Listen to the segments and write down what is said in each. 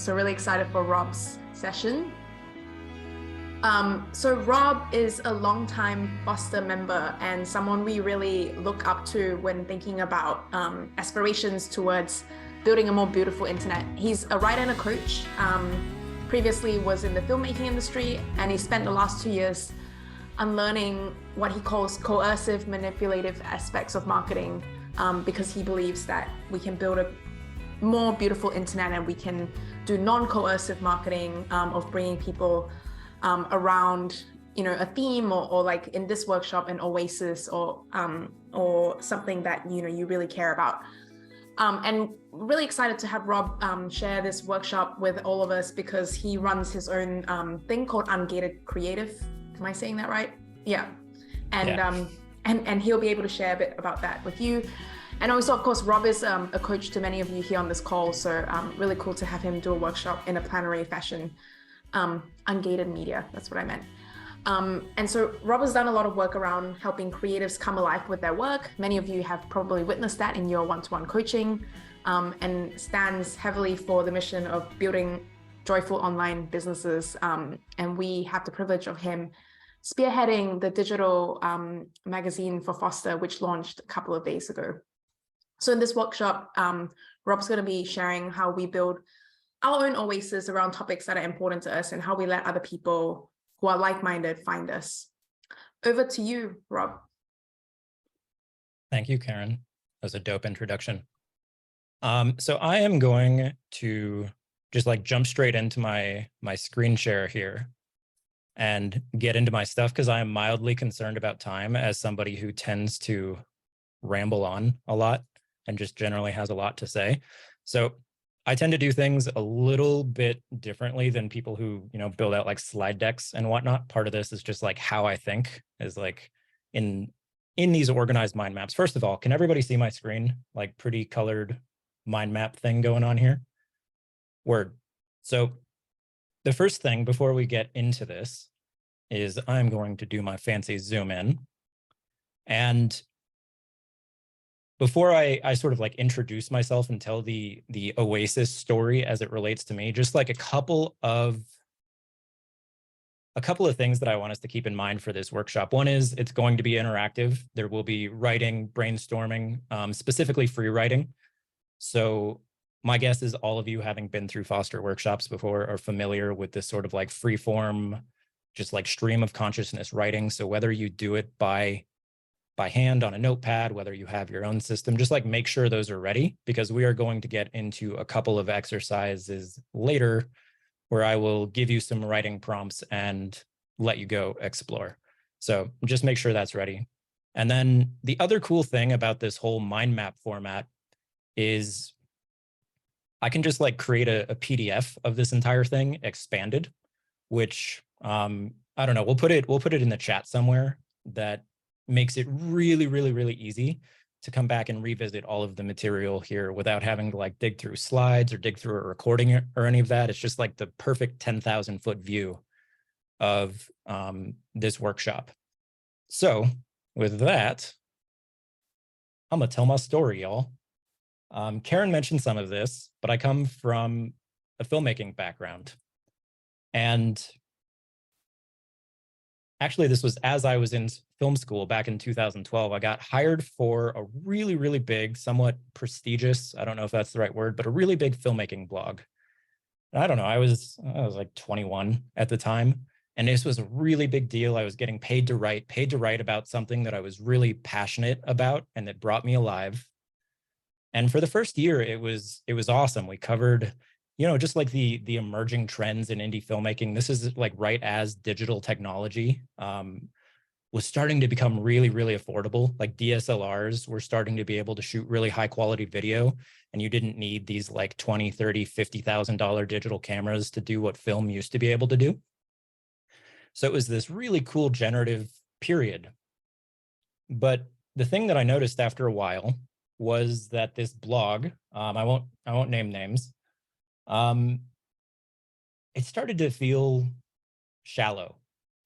So really excited for Rob's session. So Rob is a longtime Foster member and someone we really look up to when thinking about aspirations towards building a more beautiful internet. He's a writer and a coach. Previously was in the filmmaking industry, and he spent the last 2 years unlearning what he calls coercive, manipulative aspects of marketing, because he believes that we can build a more beautiful internet and we can do non-coercive marketing of bringing people around, a theme or like in this workshop, an Oasis or something that you really care about. And really excited to have Rob share this workshop with all of us because he runs his own thing called Ungated Creative. Am I saying that right? Yeah. And he'll be able to share a bit about that with you. And also, of course, Rob is a coach to many of you here on this call. So really cool to have him do a workshop in a plenary fashion. Ungated media, that's what I meant. And so Rob has done a lot of work around helping creatives come alive with their work. Many of you have probably witnessed that in your one-to-one coaching, and stands heavily for the mission of building joyful online businesses. And we have the privilege of him spearheading the digital magazine for Foster, which launched a couple of days ago. So in this workshop, Rob's going to be sharing how we build our own oasis around topics that are important to us and how we let other people who are like-minded find us. Over to you, Rob. Thank you, Karen. That was a dope introduction. So I am going to just like jump straight into my screen share here and get into my stuff because I am mildly concerned about time as somebody who tends to ramble on a lot and just generally has a lot to say. So I tend to do things a little bit differently than people who, build out like slide decks and whatnot. Part of this is just like how I think is like in these organized mind maps. First of all, can everybody see my screen? Like pretty colored mind map thing going on here? Word. So the first thing before we get into this is I'm going to do my fancy zoom in. And before I sort of like introduce myself and tell the Oasis story as it relates to me, just like a couple of things that I want us to keep in mind for this workshop. One is it's going to be interactive. There will be writing, brainstorming, specifically free writing. So my guess is all of you, having been through Foster workshops before, are familiar with this sort of like free form, just like stream of consciousness writing. So whether you do it by hand on a notepad, whether you have your own system, just like make sure those are ready, because we are going to get into a couple of exercises later where I will give you some writing prompts and let you go explore. So just make sure that's ready. And then the other cool thing about this whole mind map format is I can just like create a PDF of this entire thing expanded, which I don't know, we'll put it in the chat somewhere. That makes it really, really, really easy to come back and revisit all of the material here without having to like dig through slides or dig through a recording or any of that. It's just like the perfect 10,000 foot view of this workshop. So with that, I'm gonna tell my story, y'all. Karen mentioned some of this, but I come from a filmmaking background. And actually, this was as I was in film school back in 2012. I got hired for a really, really big, somewhat prestigious, I don't know if that's the right word, but a really big filmmaking blog. And I don't know, I was like 21 at the time. And this was a really big deal. I was getting paid to write about something that I was really passionate about and that brought me alive. And for the first year, it was awesome. We covered, just like the emerging trends in indie filmmaking. This is like right as digital technology was starting to become really, really affordable. Like DSLRs were starting to be able to shoot really high quality video, and you didn't need these like $20,000, $30,000, $50,000 digital cameras to do what film used to be able to do. So it was this really cool generative period. But the thing that I noticed after a while was that this blog, I won't name names, it started to feel shallow,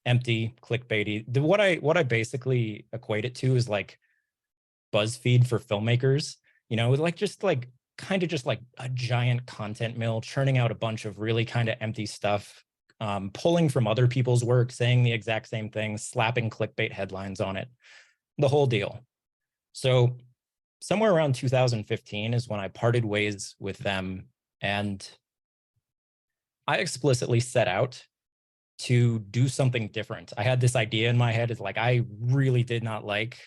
empty, clickbaity. What I basically equate it to is like BuzzFeed for filmmakers, with like just like kind of just like a giant content mill, churning out a bunch of really kind of empty stuff, pulling from other people's work, saying the exact same thing, slapping clickbait headlines on it, the whole deal. So somewhere around 2015 is when I parted ways with them, and I explicitly set out to do something different. I had this idea in my head, is like, I really did not like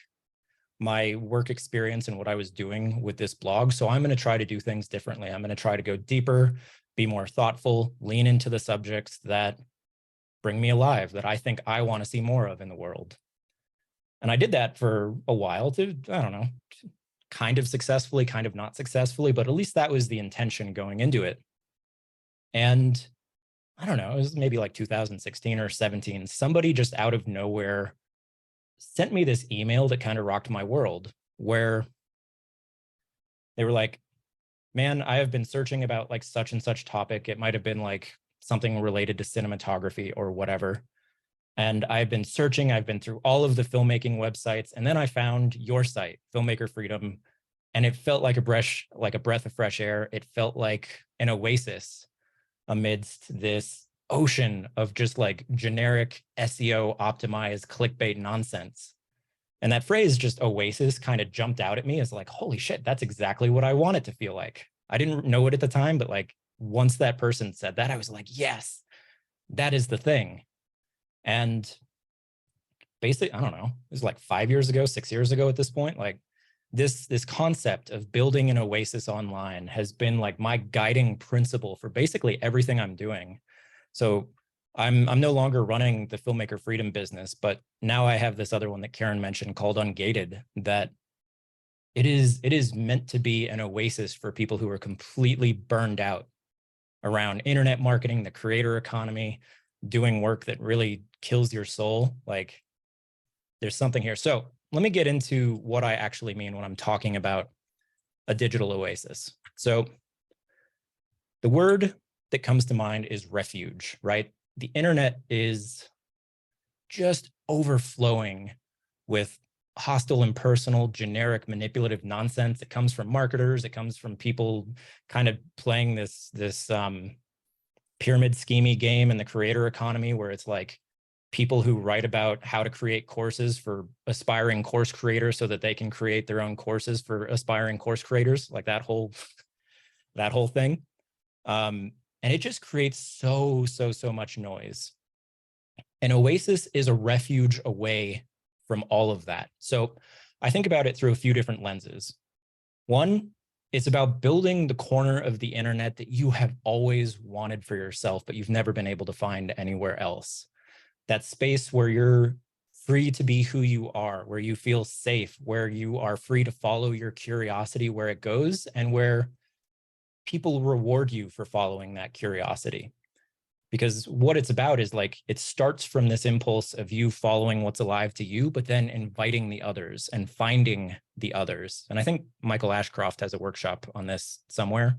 my work experience and what I was doing with this blog. So I'm going to try to do things differently. I'm going to try to go deeper, be more thoughtful, lean into the subjects that bring me alive, that I think I want to see more of in the world. And I did that for a while to, I don't know, kind of successfully, kind of not successfully, but at least that was the intention going into it. And I don't know, it was maybe like 2016 or 17, somebody just out of nowhere sent me this email that kind of rocked my world, where they were like, man, I have been searching about like such and such topic. It might have been like something related to cinematography or whatever. And I've been searching, I've been through all of the filmmaking websites, and then I found your site, Filmmaker Freedom, and it felt like a breath of fresh air. It felt like an oasis amidst this ocean of just like generic SEO optimized clickbait nonsense. And that phrase, just oasis, kind of jumped out at me as like, holy shit, that's exactly what I want it to feel like. I didn't know it at the time, but like once that person said that, I was like, yes, that is the thing. And basically, I don't know, it was like 5 years ago, 6 years ago at this point, like this concept of building an oasis online has been like my guiding principle for basically everything I'm doing. So I'm no longer running the Filmmaker Freedom business, but now I have this other one that Karen mentioned called Ungated, that it is meant to be an oasis for people who are completely burned out around internet marketing, the creator economy, doing work that really kills your soul. Like, there's something here. So let me get into what I actually mean when I'm talking about a digital oasis. So the word that comes to mind is refuge, right? The internet is just overflowing with hostile, impersonal, generic, manipulative nonsense. It comes from marketers. It comes from people kind of playing this pyramid schemey game in the creator economy, where it's like people who write about how to create courses for aspiring course creators so that they can create their own courses for aspiring course creators, like that whole thing. And it just creates so much noise. And Oasis is a refuge away from all of that. So I think about it through a few different lenses. One, it's about building the corner of the internet that you have always wanted for yourself, but you've never been able to find anywhere else. That space where you're free to be who you are, where you feel safe, where you are free to follow your curiosity where it goes, and where people reward you for following that curiosity. Because what it's about is like, it starts from this impulse of you following what's alive to you, but then inviting the others and finding the others. And I think Michael Ashcroft has a workshop on this somewhere.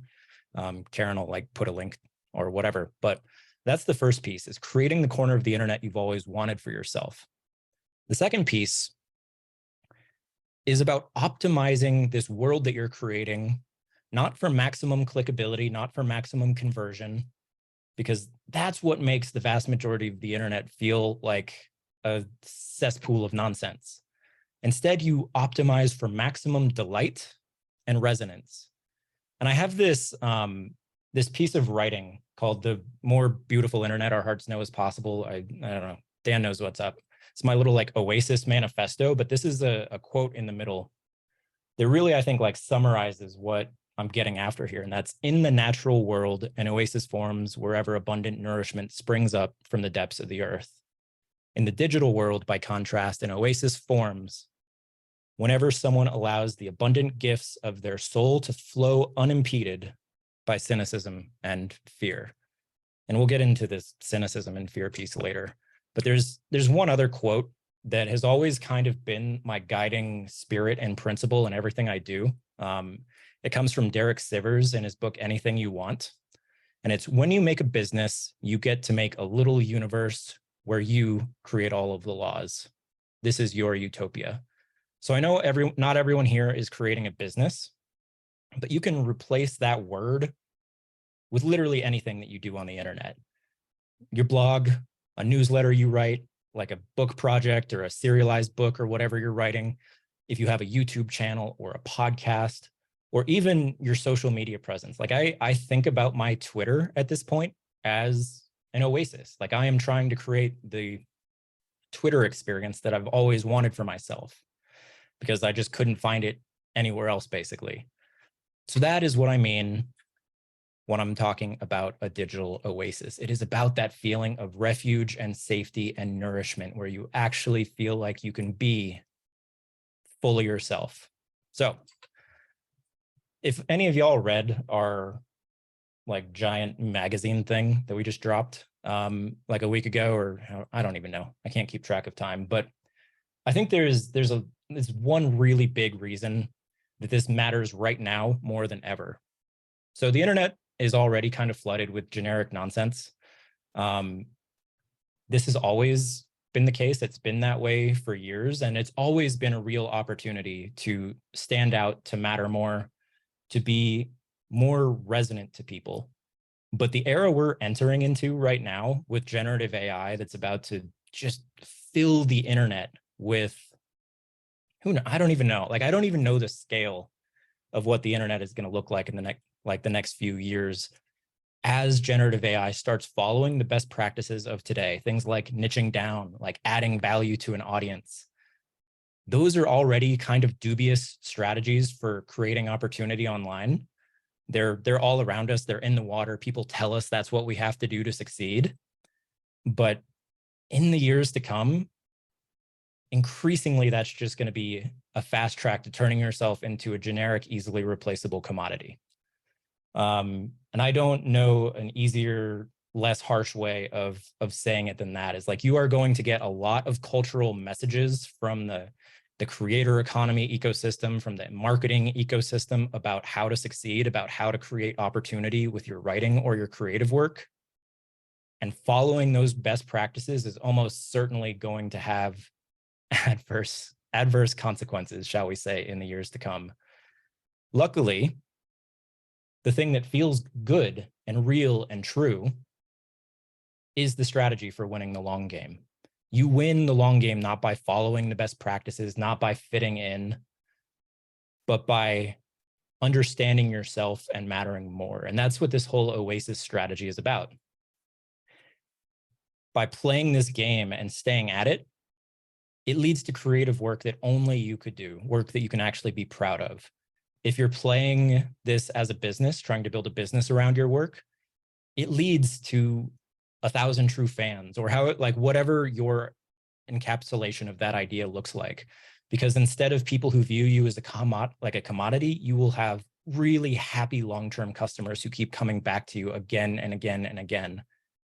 Karen will like put a link or whatever, but that's the first piece, is creating the corner of the internet you've always wanted for yourself. The second piece is about optimizing this world that you're creating, not for maximum clickability, not for maximum conversion, because that's what makes the vast majority of the internet feel like a cesspool of nonsense. Instead, you optimize for maximum delight and resonance. And I have this, this piece of writing called "The More Beautiful Internet Our Hearts Know Is Possible." I don't know, Dan knows what's up. It's my little like Oasis manifesto, but this is a quote in the middle that really, I think, like summarizes what I'm getting after here. And that's: in the natural world, an oasis forms wherever abundant nourishment springs up from the depths of the earth. In the digital world, by contrast, an oasis forms whenever someone allows the abundant gifts of their soul to flow unimpeded by cynicism and fear. And we'll get into this cynicism and fear piece later. But there's one other quote that has always kind of been my guiding spirit and principle in everything I do. It comes from Derek Sivers in his book, Anything You Want. And it's: when you make a business, you get to make a little universe where you create all of the laws. This is your utopia. So I know not everyone here is creating a business, but you can replace that word with literally anything that you do on the internet. Your blog, a newsletter you write, like a book project or a serialized book or whatever you're writing, if you have a YouTube channel or a podcast, or even your social media presence. Like I think about my Twitter at this point as an oasis. Like I am trying to create the Twitter experience that I've always wanted for myself because I just couldn't find it anywhere else, basically. So that is what I mean when I'm talking about a digital oasis. It is about that feeling of refuge and safety and nourishment where you actually feel like you can be fully yourself. So if any of y'all read our like giant magazine thing that we just dropped like a week ago, or I don't even know, I can't keep track of time, but I think there's one really big reason that this matters right now more than ever. So the internet is already kind of flooded with generic nonsense. This has always been the case. It's been that way for years, and it's always been a real opportunity to stand out, to matter more, to be more resonant to people. But the era we're entering into right now with generative AI that's about to just fill the internet with I don't even know. Like, I don't even know the scale of what the internet is going to look like in the next few years as generative AI starts following the best practices of today, things like niching down, like adding value to an audience. Those are already kind of dubious strategies for creating opportunity online. They're all around us. They're in the water. People tell us that's what we have to do to succeed. But in the years to come, increasingly, that's just going to be a fast track to turning yourself into a generic, easily replaceable commodity. And I don't know an easier, less harsh way of saying it than that. Is like, you are going to get a lot of cultural messages from the creator economy ecosystem, from the marketing ecosystem about how to succeed, about how to create opportunity with your writing or your creative work. And following those best practices is almost certainly going to have adverse consequences, shall we say, in the years to come. Luckily, the thing that feels good and real and true is the strategy for winning the long game. You win the long game not by following the best practices, not by fitting in, but by understanding yourself and mattering more. And that's what this whole Oasis strategy is about. By playing this game and staying at it, it leads to creative work that only you could do, work that you can actually be proud of. If you're playing this as a business, trying to build a business around your work, it leads to 1,000 true fans, or whatever your encapsulation of that idea looks like. Because instead of people who view you as a commodity, you will have really happy long-term customers who keep coming back to you again and again and again.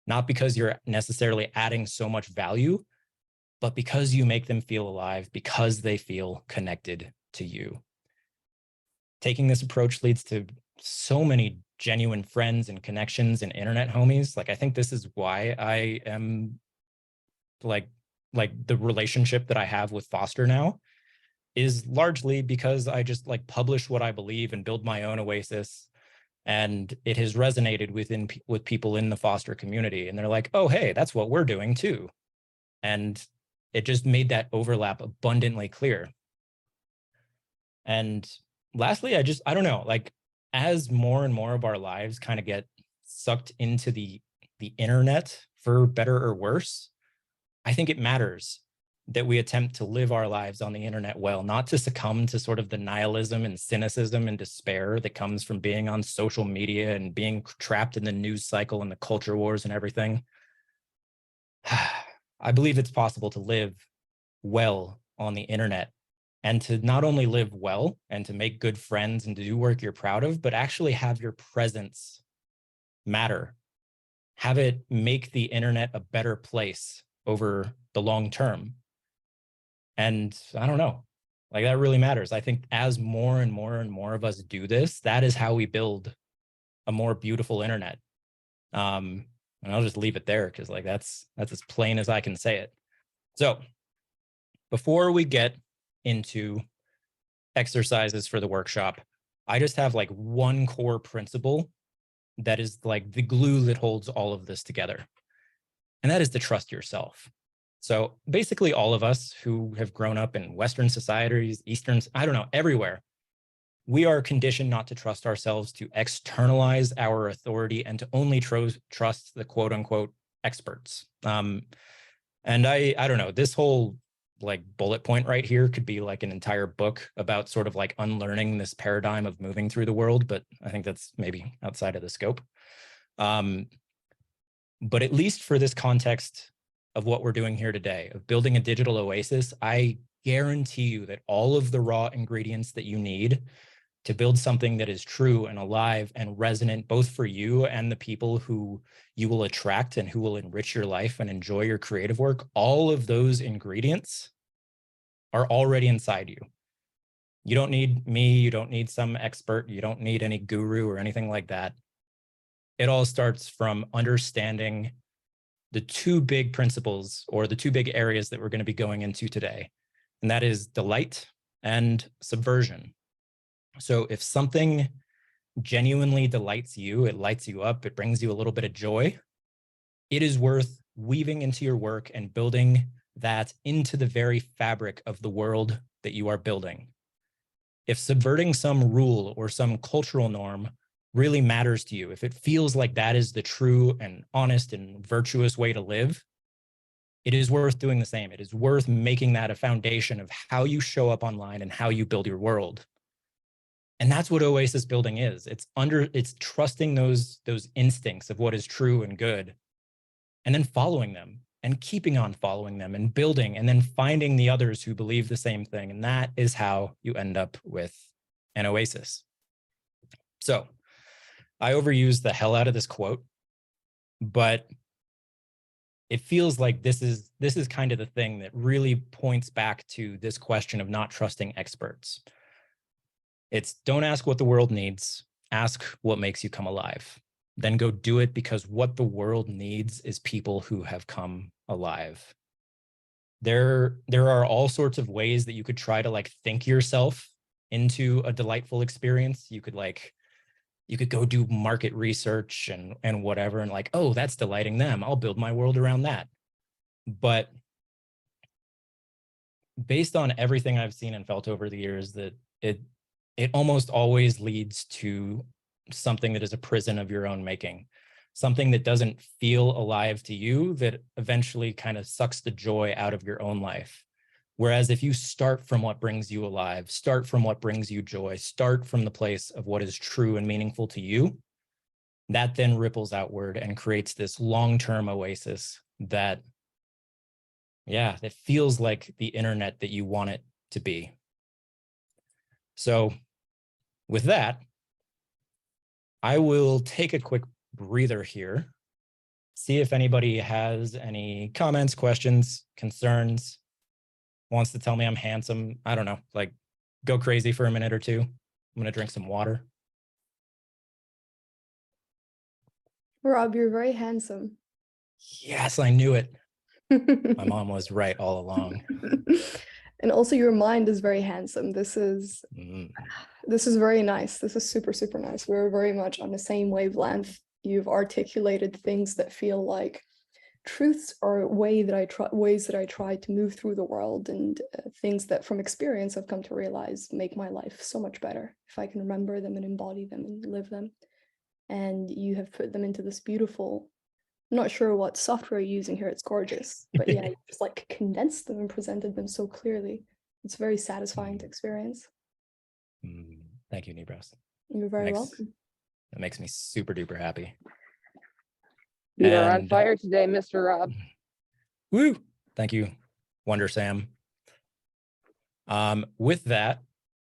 Not because you're necessarily adding so much value, but because you make them feel alive, because they feel connected to you. Taking this approach leads to so many genuine friends and connections and internet homies. Like, I think this is why I am like the relationship that I have with Foster now is largely because I just like publish what I believe and build my own oasis. And it has resonated with people in the Foster community. And they're like, oh, hey, that's what we're doing too. And it just made that overlap abundantly clear. And lastly, I don't know, like, as more and more of our lives kind of get sucked into the internet, for better or worse, I think it matters that we attempt to live our lives on the internet well, not to succumb to sort of the nihilism and cynicism and despair that comes from being on social media and being trapped in the news cycle and the culture wars and everything. I believe it's possible to live well on the internet, and to not only live well and to make good friends and to do work you're proud of, but actually have your presence matter. Have it make the internet a better place over the long term. And I don't know, like, that really matters. I think as more and more and more of us do this, that is how we build a more beautiful internet. And I'll just leave it there because like that's as plain as I can say it. So before we get into exercises for the workshop, I just have like one core principle that is like the glue that holds all of this together. And that is to trust yourself. So basically all of us who have grown up in Western societies, Eastern, I don't know, everywhere, we are conditioned not to trust ourselves, to externalize our authority, and to only trust the quote unquote experts. And I don't know, this whole like bullet point right here could be like an entire book about sort of like unlearning this paradigm of moving through the world, but I think that's maybe outside of the scope. But at least for this context of what we're doing here today, of building a digital oasis, I guarantee you that all of the raw ingredients that you need to build something that is true and alive and resonant, both for you and the people who you will attract and who will enrich your life and enjoy your creative work, all of those ingredients are already inside you. You don't need me, you don't need some expert, you don't need any guru or anything like that. It all starts from understanding the two big principles or the two big areas that we're going to be going into today. And that is delight and subversion. So if something genuinely delights you, it lights you up, it brings you a little bit of joy, it is worth weaving into your work and building that into the very fabric of the world that you are building. If subverting some rule or some cultural norm really matters to you, if it feels like that is the true and honest and virtuous way to live, it is worth doing the same. It is worth making that a foundation of how you show up online and how you build your world. And that's what Oasis building is. It's trusting those instincts of what is true and good, and then following them and keeping on following them and building, and then finding the others who believe the same thing. And that is how you end up with an oasis. So I overused the hell out of this quote, but it feels like this is kind of the thing that really points back to this question of not trusting experts. It's don't ask what the world needs, ask what makes you come alive. Then go do it, because what the world needs is people who have come alive. There are all sorts of ways that you could try to like think yourself into a delightful experience. You could go do market research and whatever, and like, oh, that's delighting them, I'll build my world around that. But based on everything I've seen and felt over the years, that it almost always leads to something that is a prison of your own making, something that doesn't feel alive to you, that eventually kind of sucks the joy out of your own life. Whereas if you start from what brings you alive, start from what brings you joy, start from the place of what is true and meaningful to you, that then ripples outward and creates this long-term oasis that, yeah, that feels like the internet that you want it to be. So with that, I will take a quick breather here, see if anybody has any comments, questions, concerns, wants to tell me I'm handsome. I don't know, like go crazy for a minute or two. I'm going to drink some water. Rob, you're very handsome. Yes, I knew it. My mom was right all along. And also your mind is very handsome. This is very nice. This is super, super nice. We're very much on the same wavelength. You've articulated things that feel like truths or ways that I try to move through the world, and things that from experience I've come to realize make my life so much better if I can remember them and embody them and live them. And you have put them into this beautiful, I'm not sure what software you're using here, it's gorgeous, but yeah, you just like condensed them and presented them so clearly. It's very satisfying to experience. Thank you, Nibras. You're very welcome. That makes me super duper happy. You are on fire today, Mr. Rob. Woo! Thank you, Wonder Sam. With that,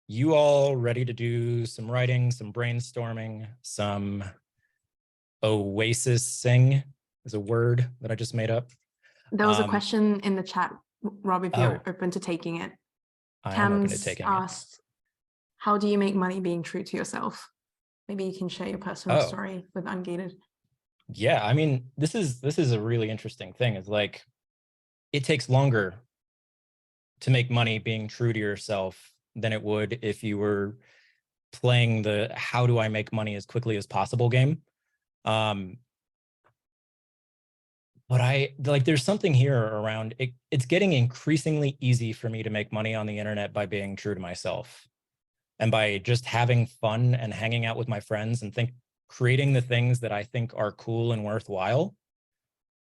you all ready to do some writing, some brainstorming, some oasis-ing is a word that I just made up. There was a question in the chat, Rob, if you're open to taking it. Tam's asked, how do you make money being true to yourself? Maybe you can share your personal story with Ungated. Yeah, I mean, this is a really interesting thing. It's like, it takes longer to make money being true to yourself than it would if you were playing the how do I make money as quickly as possible game. But there's something here around it. It's getting increasingly easy for me to make money on the internet by being true to myself and by just having fun and hanging out with my friends and creating the things that I think are cool and worthwhile.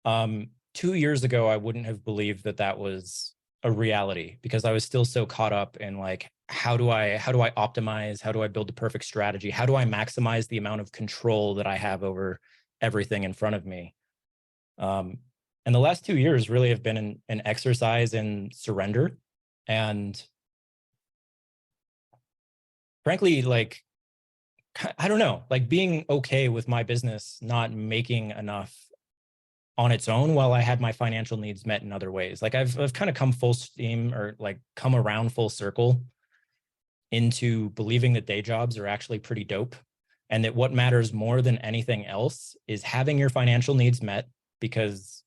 2 years ago, I wouldn't have believed that that was a reality because I was still so caught up in like, how do I optimize? How do I build the perfect strategy? How do I maximize the amount of control that I have over everything in front of me? And the last 2 years really have been an exercise in surrender. And frankly, like, I don't know, like being okay with my business not making enough on its own while I had my financial needs met in other ways. Like I've kind of come full steam or like come around full circle into believing that day jobs are actually pretty dope. And that what matters more than anything else is having your financial needs met, because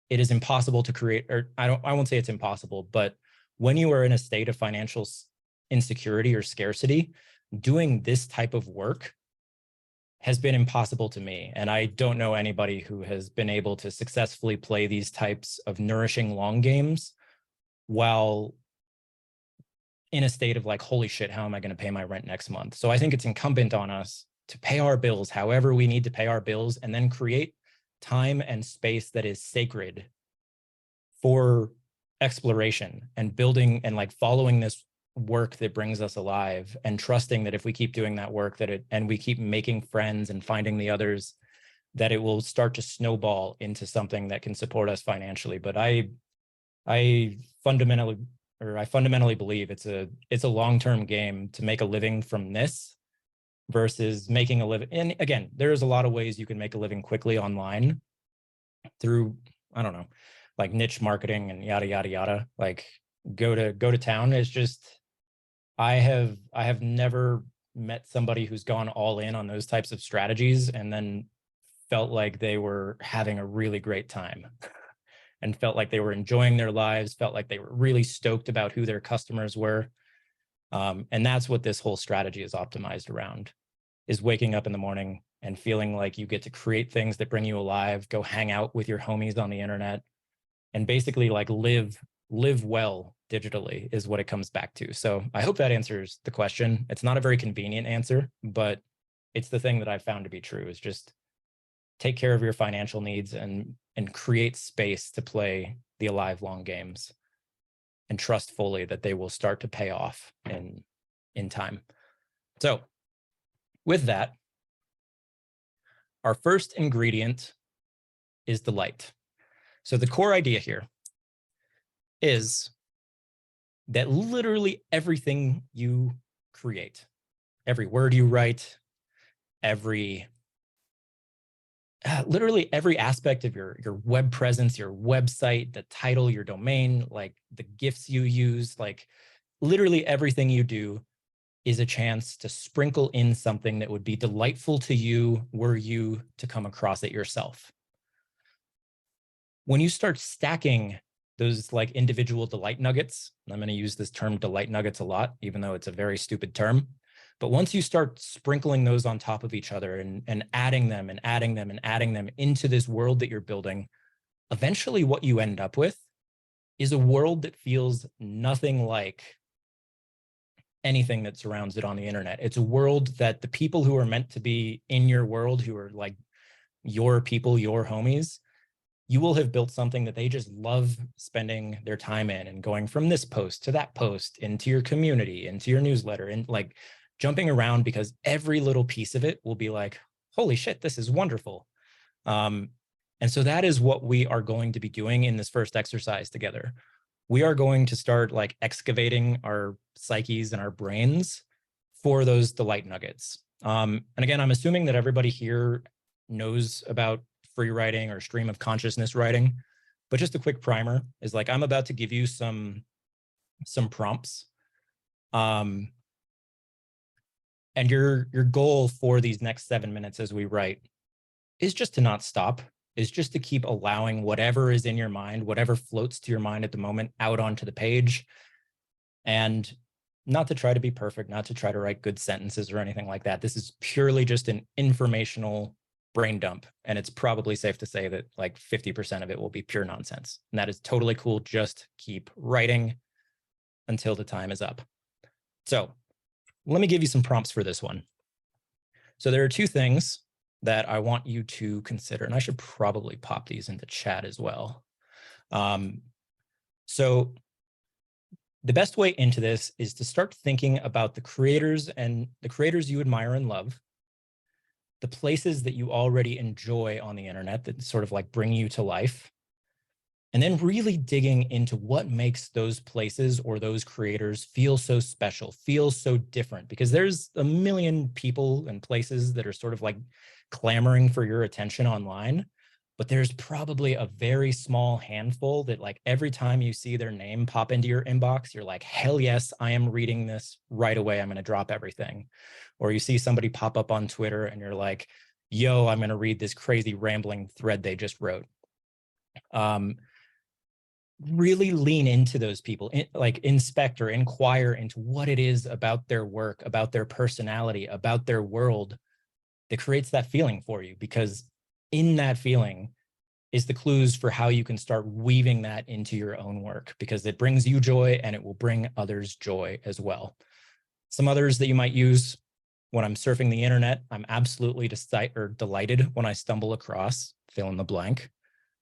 it is impossible to create, or I won't say it's impossible, but when you are in a state of financial insecurity or scarcity, doing this type of work has been impossible to me. And I don't know anybody who has been able to successfully play these types of nourishing long games while in a state of like, holy shit, how am I going to pay my rent next month? So I think it's incumbent on us to pay our bills however we need to pay our bills, and then create time and space that is sacred for exploration and building and like following this work that brings us alive, and trusting that if we keep doing that work and we keep making friends and finding the others, that it will start to snowball into something that can support us financially. But I fundamentally believe it's a long-term game to make a living from this versus making a living. And again, there's a lot of ways you can make a living quickly online through, I don't know, like niche marketing and yada, yada, yada, like go to town. It's just, I have never met somebody who's gone all in on those types of strategies and then felt like they were having a really great time and felt like they were enjoying their lives, felt like they were really stoked about who their customers were. And that's what this whole strategy is optimized around, is waking up in the morning and feeling like you get to create things that bring you alive, go hang out with your homies on the internet, and basically like live well digitally is what it comes back to. So I hope that answers the question. It's not a very convenient answer, but it's the thing that I've found to be true, is just take care of your financial needs and create space to play the alive long games, and trust fully that they will start to pay off in time. So with that, our first ingredient is delight. So the core idea here is that literally everything you create, every word you write, literally every aspect of your web presence, your website, the title, your domain, like the GIFs you use, like literally everything you do is a chance to sprinkle in something that would be delightful to you were you to come across it yourself. When you start stacking those like individual delight nuggets, and I'm going to use this term delight nuggets a lot, even though it's a very stupid term, but once you start sprinkling those on top of each other and adding them and adding them and adding them into this world that you're building, eventually what you end up with is a world that feels nothing like anything that surrounds it on the internet. It's a world that the people who are meant to be in your world, who are like your people, your homies, you will have built something that they just love spending their time in, and going from this post to that post, into your community, into your newsletter, and like jumping around, because every little piece of it will be like, holy shit, this is wonderful. And so that is what we are going to be doing in this first exercise together. We are going to start like excavating our psyches and our brains for those delight nuggets. And again, I'm assuming that everybody here knows about free writing or stream of consciousness writing, but just a quick primer is like, I'm about to give you some prompts. And your goal for these next 7 minutes as we write is just to not stop, is just to keep allowing whatever is in your mind, whatever floats to your mind at the moment, out onto the page. And not to try to be perfect, not to try to write good sentences or anything like that. This is purely just an informational brain dump. And it's probably safe to say that like 50% of it will be pure nonsense. And that is totally cool. Just keep writing until the time is up. So let me give you some prompts for this one. So there are two things that I want you to consider, and I should probably pop these into chat as well. So the best way into this is to start thinking about the creators and the creators you admire and love, the places that you already enjoy on the internet that sort of like bring you to life, and then really digging into what makes those places or those creators feel so special, feel so different, because there's a million people and places that are sort of like clamoring for your attention online, but there's probably a very small handful that like every time you see their name pop into your inbox, you're like, hell yes, I am reading this right away. I'm going to drop everything. Or you see somebody pop up on Twitter and you're like, yo, I'm going to read this crazy rambling thread they just wrote. Really lean into those people, like inspect or inquire into what it is about their work, about their personality, about their world that creates that feeling for you, because in that feeling is the clues for how you can start weaving that into your own work, because it brings you joy and it will bring others joy as well. Some others that you might use: when I'm surfing the internet, I'm absolutely delighted when I stumble across fill in the blank.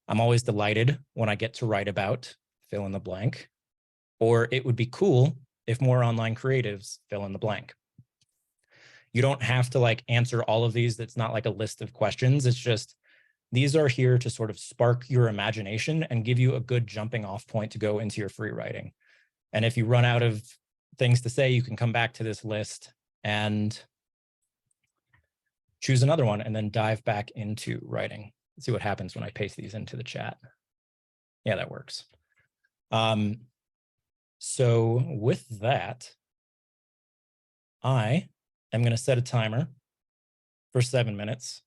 I'm always delighted when I get to write about fill in the blank. Or it would be cool if more online creatives fill in the blank. You don't have to like answer all of these. It's not like a list of questions. It's just, these are here to sort of spark your imagination and give you a good jumping off point to go into your free writing. And if you run out of things to say, you can come back to this list and choose another one and then dive back into writing. Let's see what happens when I paste these into the chat. Yeah, that works. So with that, I am going to set a timer for 7 minutes.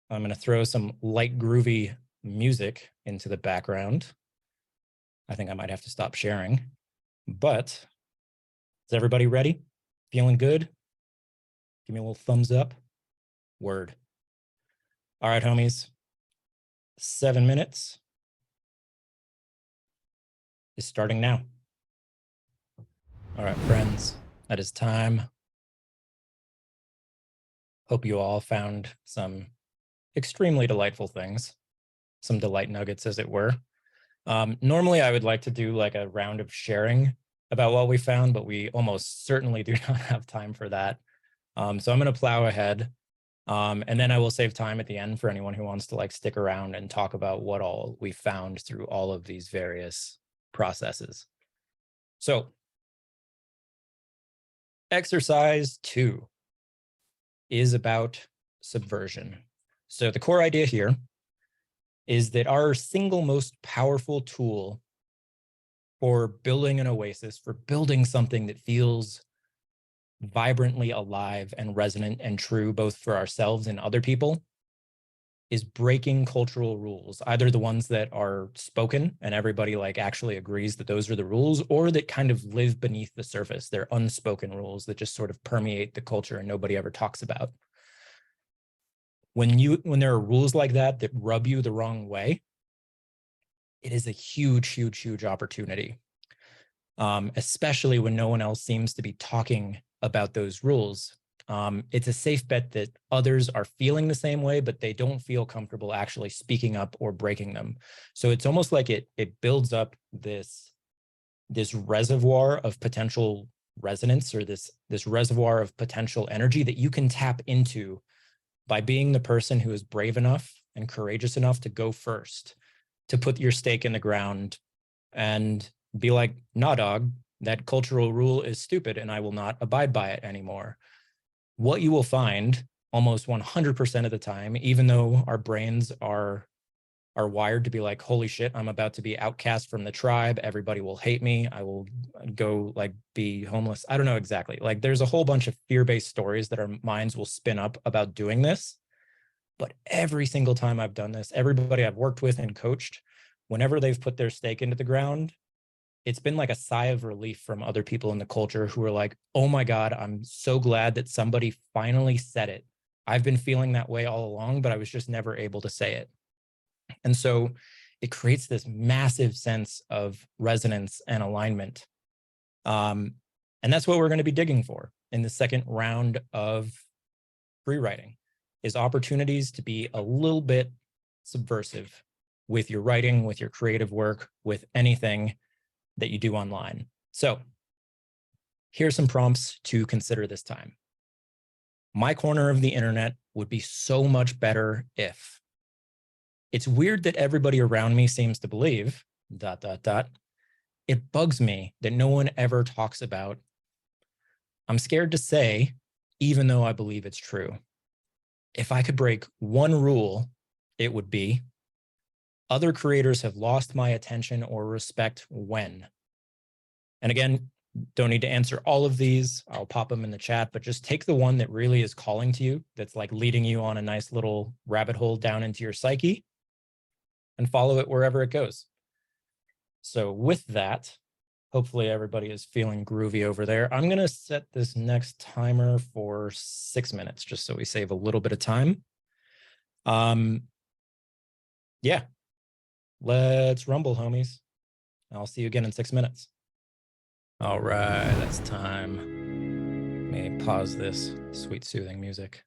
I'm going to throw some light groovy music into the background. I think I might have to stop sharing, but is everybody ready? Feeling good? Give me a little thumbs up. Word. All right, homies. 7 minutes is starting now. All right, friends, that is time. Hope you all found some extremely delightful things, some delight nuggets, as it were. Normally, I would like to do like a round of sharing about what we found, but we almost certainly do not have time for that. So I'm going to plow ahead. And then I will save time at the end for anyone who wants to like stick around and talk about what all we found through all of these various processes. So exercise 2 is about subversion. So the core idea here is that our single most powerful tool for building an oasis, for building something that feels vibrantly alive and resonant and true, both for ourselves and other people, is breaking cultural rules, either the ones that are spoken and everybody like actually agrees that those are the rules, or that kind of live beneath the surface. They're unspoken rules that just sort of permeate the culture and nobody ever talks about. When there are rules like that that rub you the wrong way, it is a huge, huge, huge opportunity, especially when no one else seems to be talking about those rules. It's a safe bet that others are feeling the same way, but they don't feel comfortable actually speaking up or breaking them. So it's almost like it builds up this reservoir of potential resonance, or this reservoir of potential energy that you can tap into by being the person who is brave enough and courageous enough to go first, to put your stake in the ground and be like, nah, dog, that cultural rule is stupid and I will not abide by it anymore. What you will find almost 100% of the time, even though our brains are wired to be like, holy shit, I'm about to be outcast from the tribe. Everybody will hate me. I will go like be homeless. I don't know exactly. Like there's a whole bunch of fear-based stories that our minds will spin up about doing this. But every single time I've done this, everybody I've worked with and coached, whenever they've put their stake into the ground, it's been like a sigh of relief from other people in the culture who are like, oh my God, I'm so glad that somebody finally said it. I've been feeling that way all along, but I was just never able to say it. And so it creates this massive sense of resonance and alignment. And that's what we're going to be digging for in the second round of free writing, is opportunities to be a little bit subversive with your writing, with your creative work, with anything that you do online. So here's some prompts to consider this time. My corner of the internet would be so much better if. It's weird that everybody around me seems to believe ... It bugs me that no one ever talks about. I'm scared to say, even though I believe it's true. If I could break one rule, it would be, other creators have lost my attention or respect when. And again, don't need to answer all of these. I'll pop them in the chat, but just take the one that really is calling to you, that's like leading you on a nice little rabbit hole down into your psyche, and follow it wherever it goes. So with that, hopefully everybody is feeling groovy over there. I'm going to set this next timer for 6 minutes, just so we save a little bit of time. Yeah, let's rumble, homies. I'll see you again in 6 minutes. All right, that's time. Let me pause this sweet, soothing music.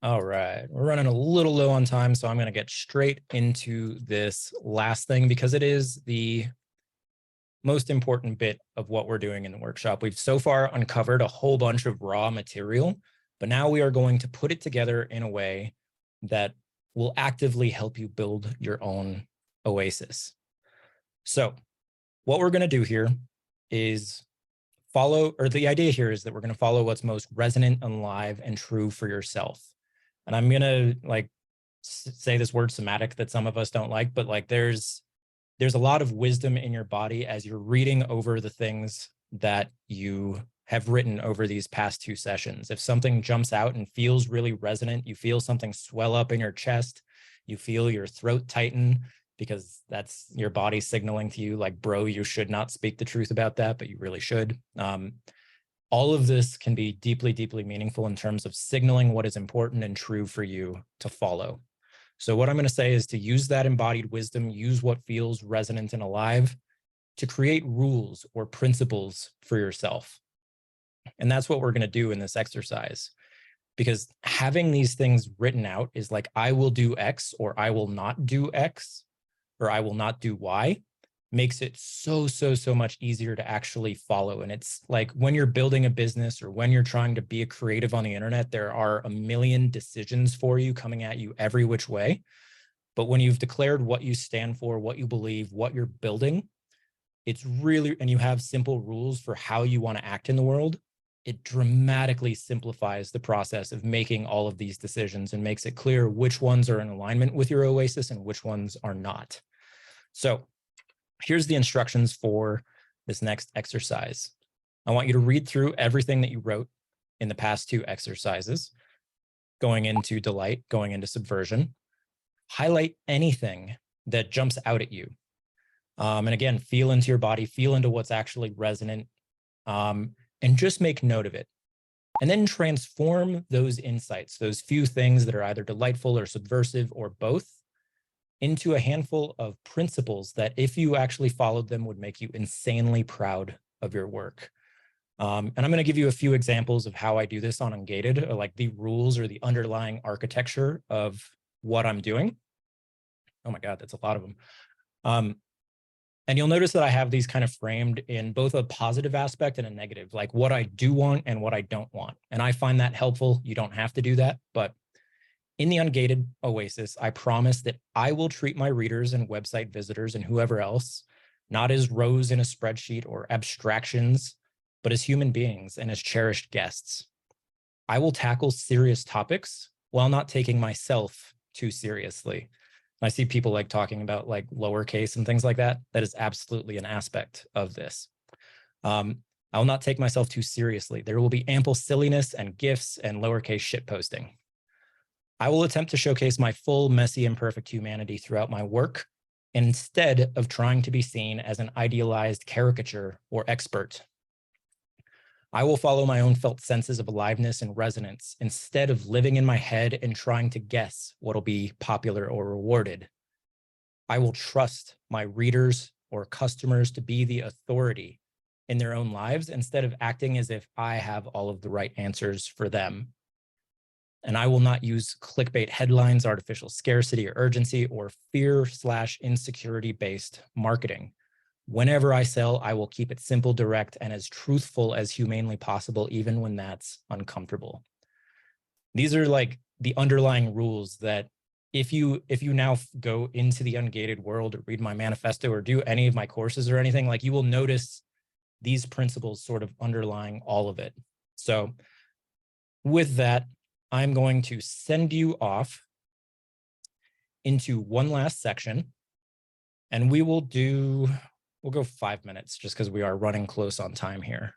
All right, we're running a little low on time, so I'm going to get straight into this last thing because it is the most important bit of what we're doing in the workshop. We've so far uncovered a whole bunch of raw material, but now we are going to put it together in a way that will actively help you build your own Oasis. So what we're going to do here is the idea here is that we're going to follow what's most resonant and live and true for yourself. And I'm going to say this word somatic that some of us don't like, but there's a lot of wisdom in your body as you're reading over the things that you have written over these past 2 sessions. If something jumps out and feels really resonant, you feel something swell up in your chest, you feel your throat tighten, because that's your body signaling to you like, bro, you should not speak the truth about that, but you really should. All of this can be deeply, deeply meaningful in terms of signaling what is important and true for you to follow. So what I'm going to say is to use that embodied wisdom, use what feels resonant and alive to create rules or principles for yourself. And that's what we're going to do in this exercise, because having these things written out is like, I will do X, or I will not do X, or I will not do Y, makes it so much easier to actually follow. And it's like when you're building a business or when you're trying to be a creative on the internet, there are a million decisions for you coming at you every which way. But when you've declared what you stand for, what you believe, what you're building, it's really, and you have simple rules for how you want to act in the world, it dramatically simplifies the process of making all of these decisions and makes it clear which ones are in alignment with your Oasis and which ones are not. So here's the instructions for this next exercise. I want you to read through everything that you wrote in the past 2 exercises, going into delight, going into subversion. Highlight anything that jumps out at you. And again, feel into your body, feel into what's actually resonant, and just make note of it. And then transform those insights, those few things that are either delightful or subversive or both, into a handful of principles that if you actually followed them would make you insanely proud of your work. And I'm going to give you a few examples of how I do this on Ungated, or like the rules or the underlying architecture of what I'm doing. Oh my God, that's a lot of them. And you'll notice that I have these kind of framed in both a positive aspect and a negative, like what I do want and what I don't want. And I find that helpful. You don't have to do that, but in the Ungated Oasis, I promise that I will treat my readers and website visitors and whoever else not as rows in a spreadsheet or abstractions, but as human beings and as cherished guests. I will tackle serious topics while not taking myself too seriously. I see people like talking about like lowercase and things like that. That is absolutely an aspect of this. I will not take myself too seriously. There will be ample silliness and gifs and lowercase shit posting. I will attempt to showcase my full, messy, imperfect humanity throughout my work, instead of trying to be seen as an idealized caricature or expert. I will follow my own felt senses of aliveness and resonance instead of living in my head and trying to guess what'll be popular or rewarded. I will trust my readers or customers to be the authority in their own lives instead of acting as if I have all of the right answers for them. And I will not use clickbait headlines, artificial scarcity or urgency, or fear/insecurity-based marketing. Whenever I sell, I will keep it simple, direct, and as truthful as humanly possible, even when that's uncomfortable. These are like the underlying rules that if you now go into the ungated world or read my manifesto or do any of my courses or anything, like, you will notice these principles sort of underlying all of it. So with that, I'm going to send you off into one last section, and we'll go 5 minutes just because we are running close on time here.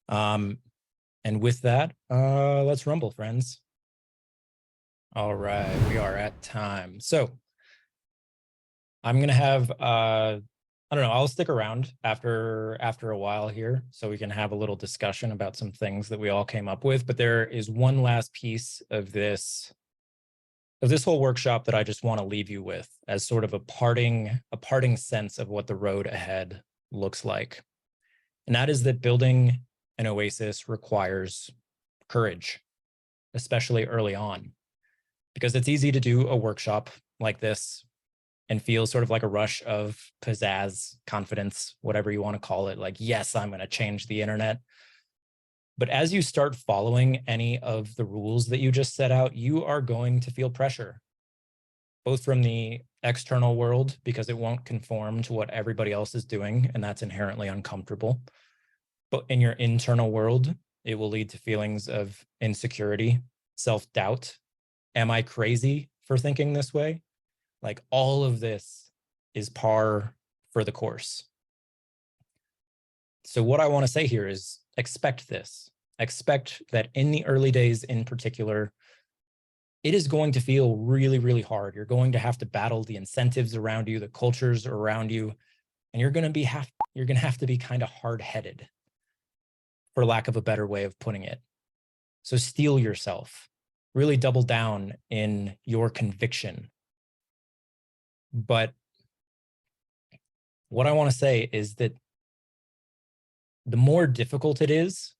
And with that, let's rumble, friends. All right, we are at time. So I'm gonna have I don't know, I'll stick around after a while here so we can have a little discussion about some things that we all came up with. But there is one last piece of this whole workshop that I just want to leave you with as sort of a parting sense of what the road ahead looks like. And that is that building an Oasis requires courage, especially early on, because it's easy to do a workshop like this and feel sort of like a rush of pizzazz, confidence, whatever you want to call it. Like, yes, I'm going to change the internet. But as you start following any of the rules that you just set out, you are going to feel pressure, both from the external world, because it won't conform to what everybody else is doing, and that's inherently uncomfortable. But in your internal world, it will lead to feelings of insecurity, self-doubt. Am I crazy for thinking this way? Like, all of this is par for the course. So what I want to say here is expect this. Expect that in the early days in particular, it is going to feel really, really hard. You're going to have to battle the incentives around you, the cultures around you, and you're going to have to be kind of hard-headed, for lack of a better way of putting it. So steel yourself. Really double down in your conviction. But what I want to say is that the more difficult it is,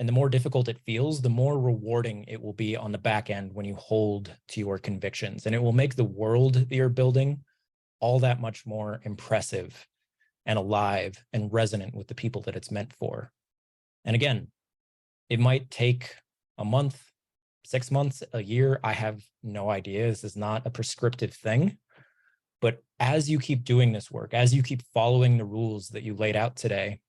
and the more difficult it feels, the more rewarding it will be on the back end when you hold to your convictions. And it will make the world that you're building all that much more impressive and alive and resonant with the people that it's meant for. And again, it might take a month, 6 months, a year. I have no idea. This is not a prescriptive thing. But as you keep doing this work, as you keep following the rules that you laid out today,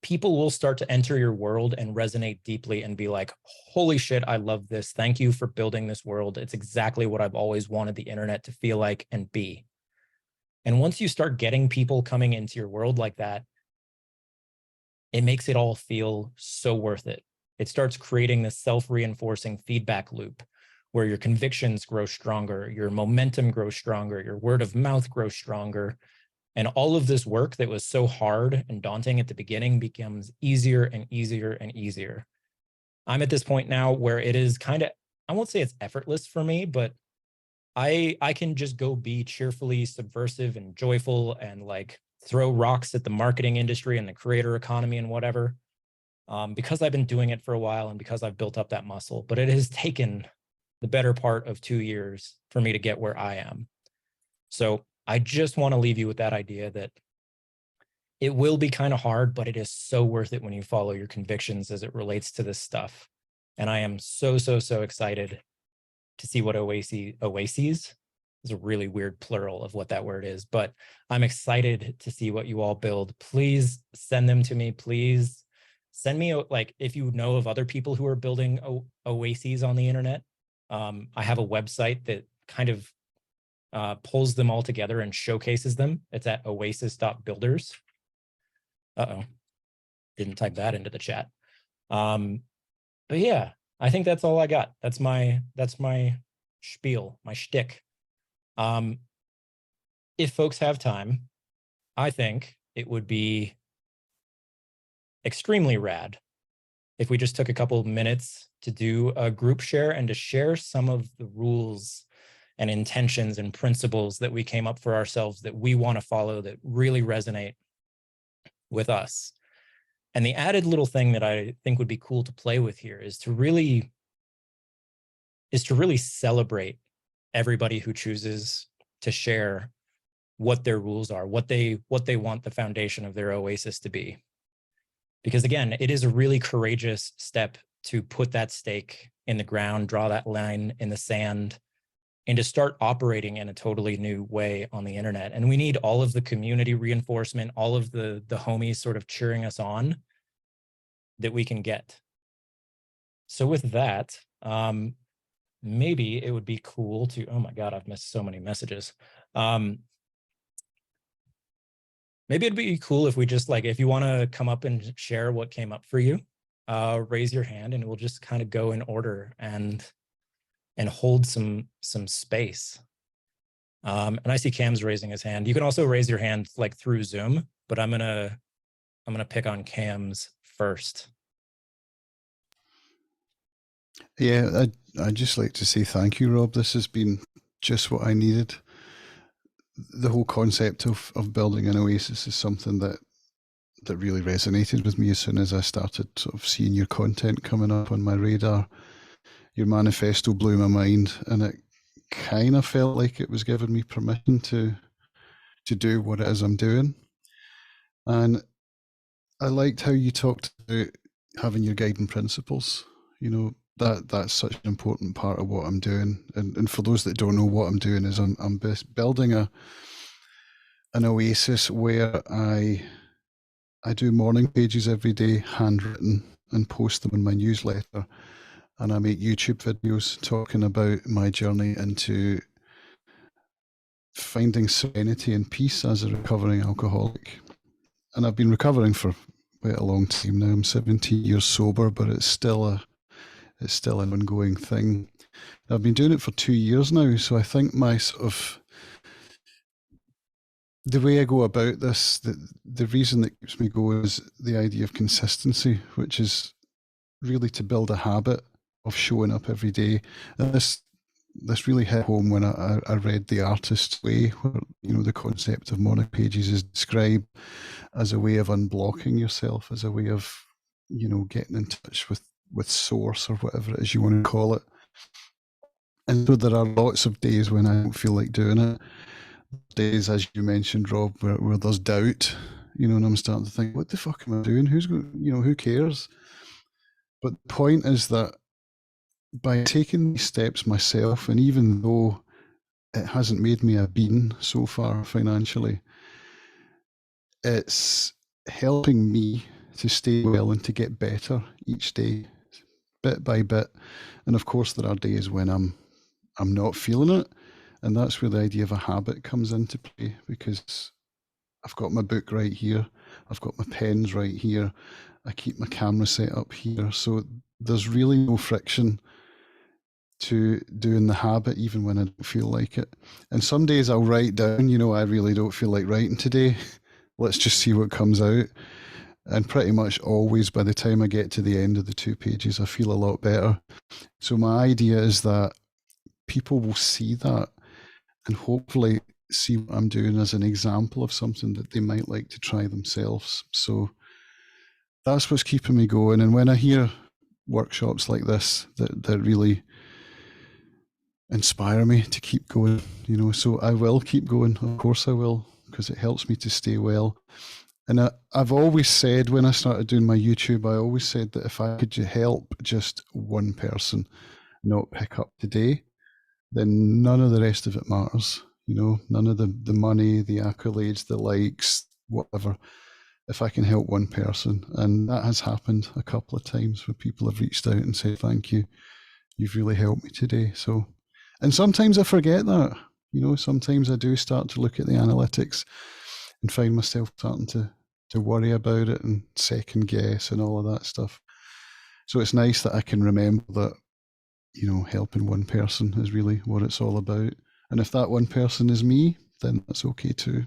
people will start to enter your world and resonate deeply and be like, holy shit, I love this. Thank you for building this world. It's exactly what I've always wanted the internet to feel like and be. And once you start getting people coming into your world like that, it makes it all feel so worth it. It starts creating this self-reinforcing feedback loop where your convictions grow stronger, your momentum grows stronger, your word of mouth grows stronger. And all of this work that was so hard and daunting at the beginning becomes easier and easier and easier. I'm at this point now where it is kind of, I won't say it's effortless for me, but I can just go be cheerfully subversive and joyful and like throw rocks at the marketing industry and the creator economy and whatever, because I've been doing it for a while and because I've built up that muscle. But it has taken the better part of 2 years for me to get where I am. So I just want to leave you with that idea that it will be kind of hard, but it is so worth it when you follow your convictions as it relates to this stuff. And I am so, so, so excited to see what Oases is a really weird plural of what that word is, but I'm excited to see what you all build. Please send them to me. Please send me, like, if you know of other people who are building Oases on the internet. I have a website that kind of pulls them all together and showcases them. It's at oasis.builders. Uh-oh, didn't type that into the chat. But yeah, I think that's all I got. That's my spiel, my shtick. If folks have time, I think it would be extremely rad if we just took a couple of minutes to do a group share and to share some of the rules and intentions and principles that we came up for ourselves that we want to follow, that really resonate with us. And the added little thing that I think would be cool to play with here is to really celebrate everybody who chooses to share what their rules are, what they want the foundation of their Oasis to be. Because again, it is a really courageous step to put that stake in the ground, draw that line in the sand, and to start operating in a totally new way on the internet. And we need all of the community reinforcement, all of the homies sort of cheering us on that we can get. So with that, maybe it would be cool to, oh my God, I've missed so many messages. Maybe it'd be cool if we just if you want to come up and share what came up for you, raise your hand and we'll just kind of go in order and hold some space. And I see Cam's raising his hand. You can also raise your hand through Zoom, but I'm gonna pick on Cam's first. Yeah, I'd just like to say thank you, Rob. This has been just what I needed. The whole concept of building an Oasis is something that really resonated with me as soon as I started sort of seeing your content coming up on my radar. Your manifesto blew my mind, and it kind of felt like it was giving me permission to do what it is I'm doing. And I liked how you talked about having your guiding principles. You know, that's such an important part of what I'm doing. And for those that don't know, what I'm doing is I'm building an Oasis where I do morning pages every day, handwritten, and post them in my newsletter. And I make YouTube videos talking about my journey into finding serenity and peace as a recovering alcoholic. And I've been recovering for quite a long time now. I'm 17 years sober, but it's still an ongoing thing. I've been doing it for 2 years now, so I think my sort of the way I go about this, the reason that keeps me going is the idea of consistency, which is really to build a habit of showing up every day. And this really hit home when I read The Artist's Way, where the concept of morning pages is described as a way of unblocking yourself, as a way of getting in touch with source, or whatever it is you want to call it. And so there are lots of days when I don't feel like doing it. Days, as you mentioned, Rob, where there's doubt, and I'm starting to think, what the fuck am I doing? Who's going, who cares? But the point is that by taking these steps myself, and even though it hasn't made me a bean so far financially, it's helping me to stay well and to get better each day, bit by bit. And of course, there are days when I'm not feeling it. And that's where the idea of a habit comes into play, because I've got my book right here. I've got my pens right here. I keep my camera set up here. So there's really no friction to doing the habit, even when I don't feel like it. And some days I'll write down, I really don't feel like writing today. Let's just see what comes out. And pretty much always by the time I get to the end of the 2 pages, I feel a lot better. So my idea is that people will see that and hopefully see what I'm doing as an example of something that they might like to try themselves. So that's what's keeping me going. And when I hear workshops like this that really inspire me to keep going, so I will keep going. Of course I will, because it helps me to stay well. And I've always said, when I started doing my YouTube, I always said that if I could help just one person not pick up today, then none of the rest of it matters. None of the money, the accolades, the likes, whatever. If I can help one person, and that has happened a couple of times where people have reached out and said, thank you, you've really helped me today. So, and sometimes I forget that, sometimes I do start to look at the analytics and find myself starting to worry about it and second guess and all of that stuff. So it's nice that I can remember that, you know, helping one person is really what it's all about. And if that one person is me, then that's okay too.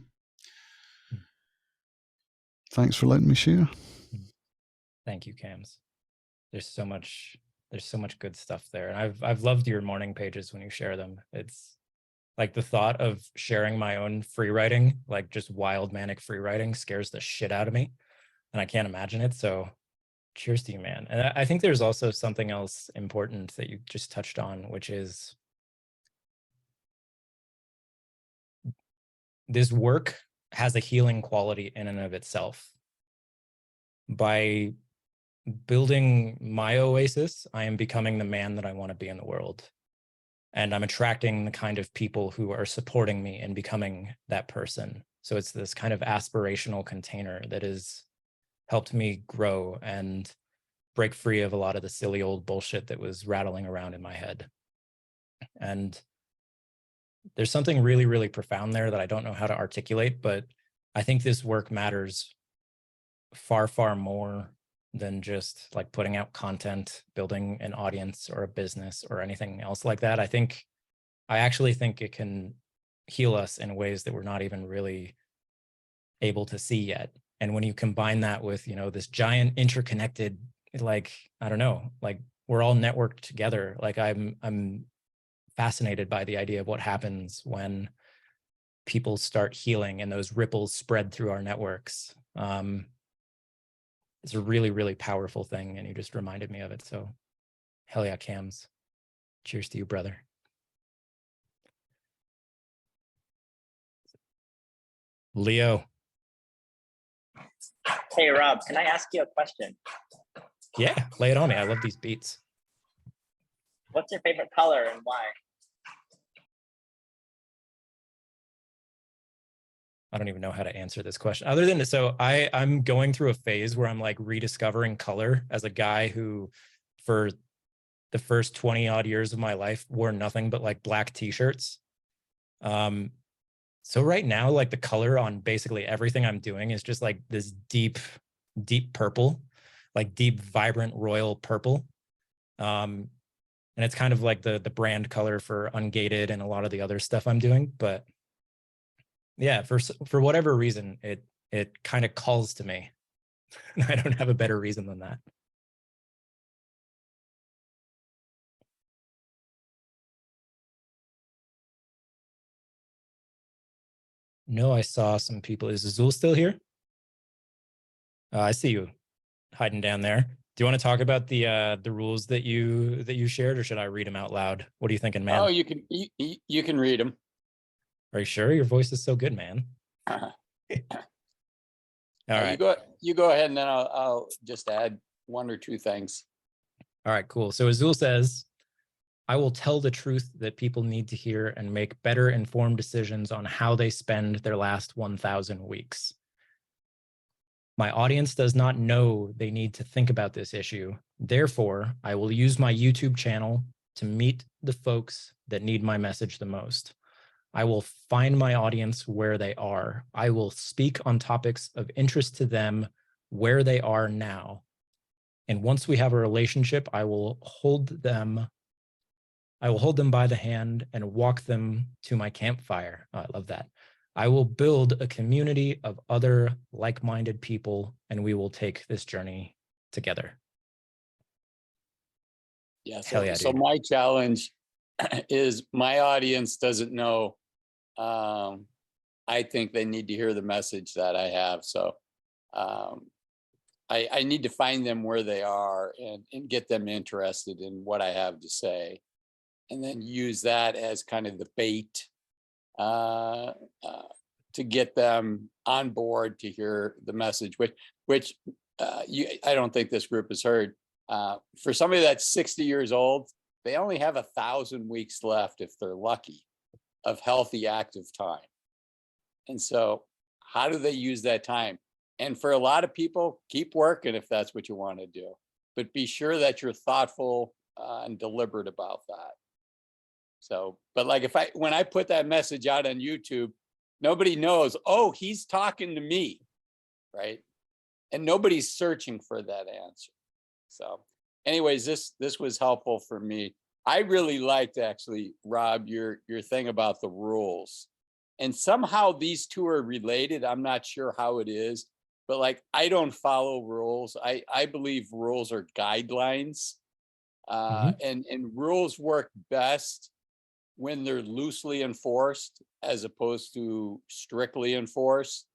Thanks for letting me share. Thank you, Cams. There's so much good stuff there. And I've loved your morning pages when you share them. It's like the thought of sharing my own free writing, like just wild manic free writing, scares the shit out of me. And I can't imagine it. So cheers to you, man. And I think there's also something else important that you just touched on, which is this work has a healing quality in and of itself. By building my Oasis, I am becoming the man that I want to be in the world. And I'm attracting the kind of people who are supporting me in becoming that person. So it's this kind of aspirational container that has helped me grow and break free of a lot of the silly old bullshit that was rattling around in my head. And there's something really, really profound there that I don't know how to articulate, but I think this work matters far, far more than just like putting out content, building an audience or a business or anything else like that. I actually think it can heal us in ways that we're not even really able to see yet. And when you combine that with, you know, this giant interconnected, like, I don't know, like we're all networked together. Like I'm fascinated by the idea of what happens when people start healing and those ripples spread through our networks. It's a really, really powerful thing. And you just reminded me of it. So hell yeah, Cams. Cheers to you, brother. Leo. Hey, Rob, can I ask you a question? Yeah, lay it on me. I love these beats. What's your favorite color and why? I don't even know how to answer this question other than, so I'm going through a phase where I'm like rediscovering color as a guy who for the first 20 odd years of my life wore nothing but like black t-shirts. So right now, like the color on basically everything I'm doing is just like this deep, deep purple, like deep, vibrant, royal purple. And it's kind of like the brand color for Ungated and a lot of the other stuff I'm doing. But yeah, for whatever reason, it kind of calls to me. I don't have a better reason than that. No, I saw some people. Is Azul still here? I see you hiding down there. Do you want to talk about the rules that you shared, or should I read them out loud? What are you thinking, man? Oh, you can read them. Are you sure? Your voice is so good, man. All right. You go ahead, and then I'll just add one or two things. All right, cool. So Azul says, I will tell the truth that people need to hear and make better informed decisions on how they spend their last 1,000 weeks. My audience does not know they need to think about this issue. Therefore, I will use my YouTube channel to meet the folks that need my message the most. I will find my audience where they are. I will speak on topics of interest to them where they are now. And once we have a relationship, I will hold them by the hand and walk them to my campfire. Oh, I love that. I will build a community of other like-minded people, and we will take this journey together. Yeah. Hell yeah, so dude. my challenge is my audience doesn't know. I think they need to hear the message that I have. So I need to find them where they are and get them interested in what I have to say, and then use that as kind of the bait to get them on board to hear the message, which I don't think this group has heard. For somebody that's 60 years old, they only have 1,000 weeks left, if they're lucky, of healthy active time. And so how do they use that time? And for a lot of people, keep working if that's what you want to do, but be sure that you're thoughtful and deliberate about that. So, but like when I put that message out on YouTube, nobody knows, oh, he's talking to me, right? And nobody's searching for that answer. So anyways, this was helpful for me. I really liked, actually, Rob, your thing about the rules. And somehow these two are related. I'm not sure how it is, but like, I don't follow rules. I believe rules are guidelines. And rules work best when they're loosely enforced as opposed to strictly enforced.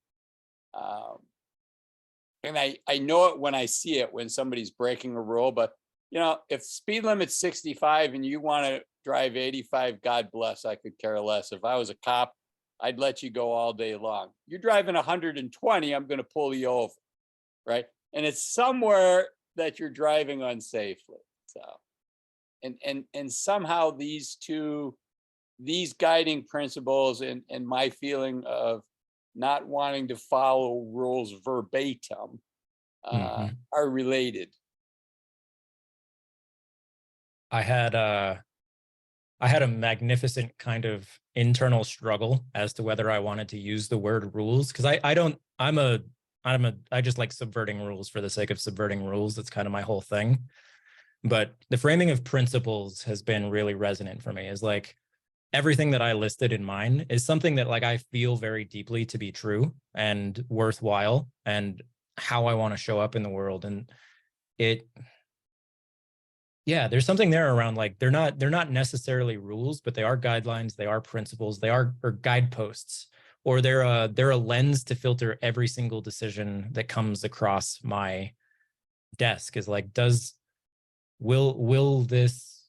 And I know it when I see it, when somebody's breaking a rule, but you know, if speed limit's 65 and you want to drive 85, God bless, I could care less. If I was a cop, I'd let you go all day long. You're driving 120, I'm going to pull you over, right? And it's somewhere that you're driving unsafely. So, and somehow these guiding principles and my feeling of not wanting to follow rules verbatim are related. I had a magnificent kind of internal struggle as to whether I wanted to use the word rules, because I just like subverting rules for the sake of subverting rules. That's kind of my whole thing. But the framing of principles has been really resonant for me. Is like everything that I listed in mine is something that like I feel very deeply to be true and worthwhile and how I want to show up in the world. And there's something there around like they're not necessarily rules, but they are guidelines, they are principles, they are or guideposts, or they're a lens to filter every single decision that comes across my desk. Is like, will this,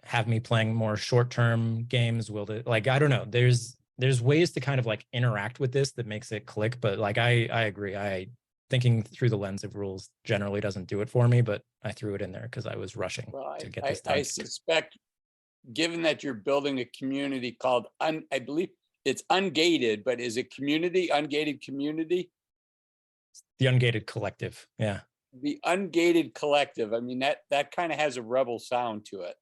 have me playing more short-term games? Will it, like, I don't know. There's ways to kind of like interact with this that makes it click, but like I agree. Thinking through the lens of rules generally doesn't do it for me, but I threw it in there because I was rushing to get this done. I suspect, given that you're building a community called, I believe it's ungated, but is it community, ungated community? The Ungated Collective, yeah. The Ungated Collective. I mean, that kind of has a rebel sound to it.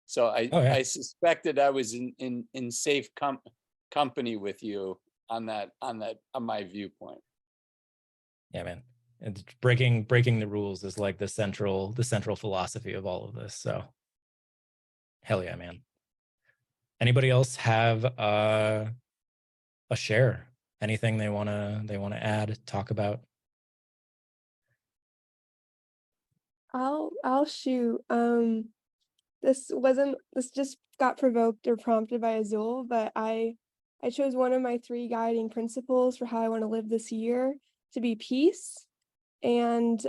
So I suspected I was in safe company with you on my viewpoint. Yeah, man. And breaking the rules is like the central philosophy of all of this. So hell yeah, man. Anybody else have a share? Anything they wanna add, talk about? I'll shoot. This just got provoked or prompted by Azul, but I chose one of my 3 guiding principles for how I want to live this year to be peace. And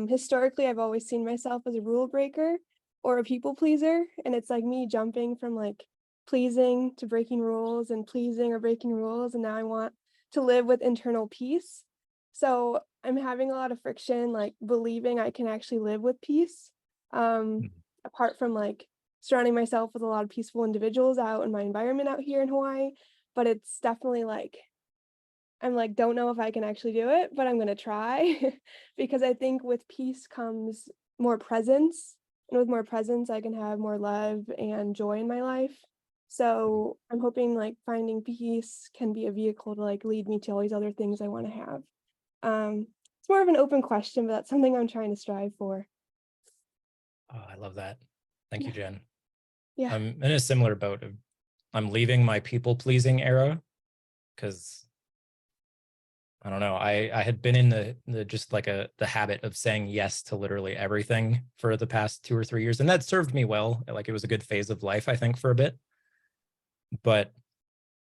historically, I've always seen myself as a rule breaker or a people pleaser. And it's like me jumping from like pleasing to breaking rules and pleasing or breaking rules. And now I want to live with internal peace. So I'm having a lot of friction, like believing I can actually live with peace. Apart from like surrounding myself with a lot of peaceful individuals out in my environment out here in Hawaii. But it's definitely like, I'm like, don't know if I can actually do it, but I'm going to try because I think with peace comes more presence, and with more presence, I can have more love and joy in my life. So I'm hoping like finding peace can be a vehicle to like lead me to all these other things I want to have. It's more of an open question, but that's something I'm trying to strive for. Oh, I love that. Thank you, Jen. Yeah. I'm in a similar boat of I'm leaving my people pleasing era because I don't know. I had been in the just like the habit of saying yes to literally everything for the past 2 or 3 years, and that served me well. Like it was a good phase of life, I think, for a bit. But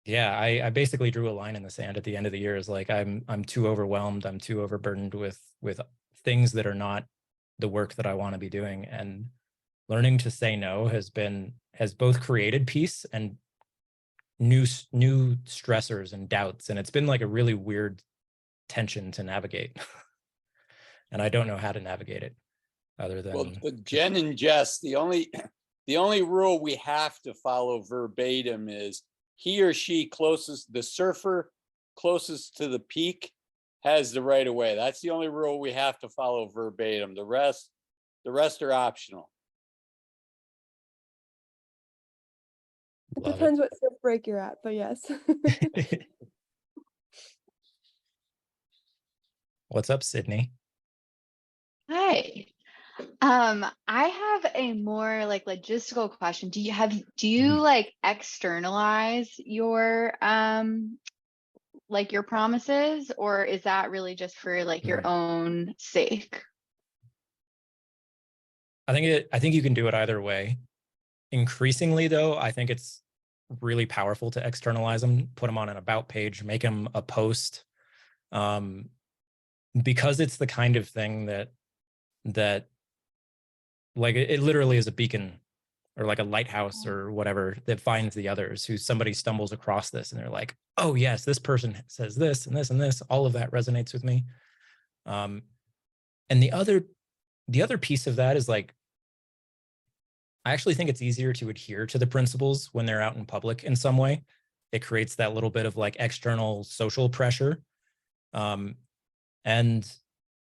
yeah, I basically drew a line in the sand at the end of the year. Is like I'm too overwhelmed. I'm too overburdened with things that are not the work that I want to be doing. And learning to say no has both created peace and new stressors and doubts. And it's been like a really weird tension to navigate. And I don't know how to navigate it other than. Well, but Jen and Jess, the only rule we have to follow verbatim is he or she the surfer closest to the peak has the right of way. That's the only rule we have to follow verbatim. The rest are optional. It depends what surf break you're at, but yes. What's up, Sydney? Hi. I have a more like logistical question. Do you like externalize your like your promises, or is that really just for like your own sake? I think you can do it either way. Increasingly though, I think it's really powerful to externalize them, put them on an about page, make them a post. Because it's the kind of thing that like it literally is a beacon or like a lighthouse or whatever that finds the others, who somebody stumbles across this and they're like, oh yes, this person says this and this and this, all of that resonates with me. And the other piece of that is like, I actually think it's easier to adhere to the principles when they're out in public in some way. It creates that little bit of like external social pressure.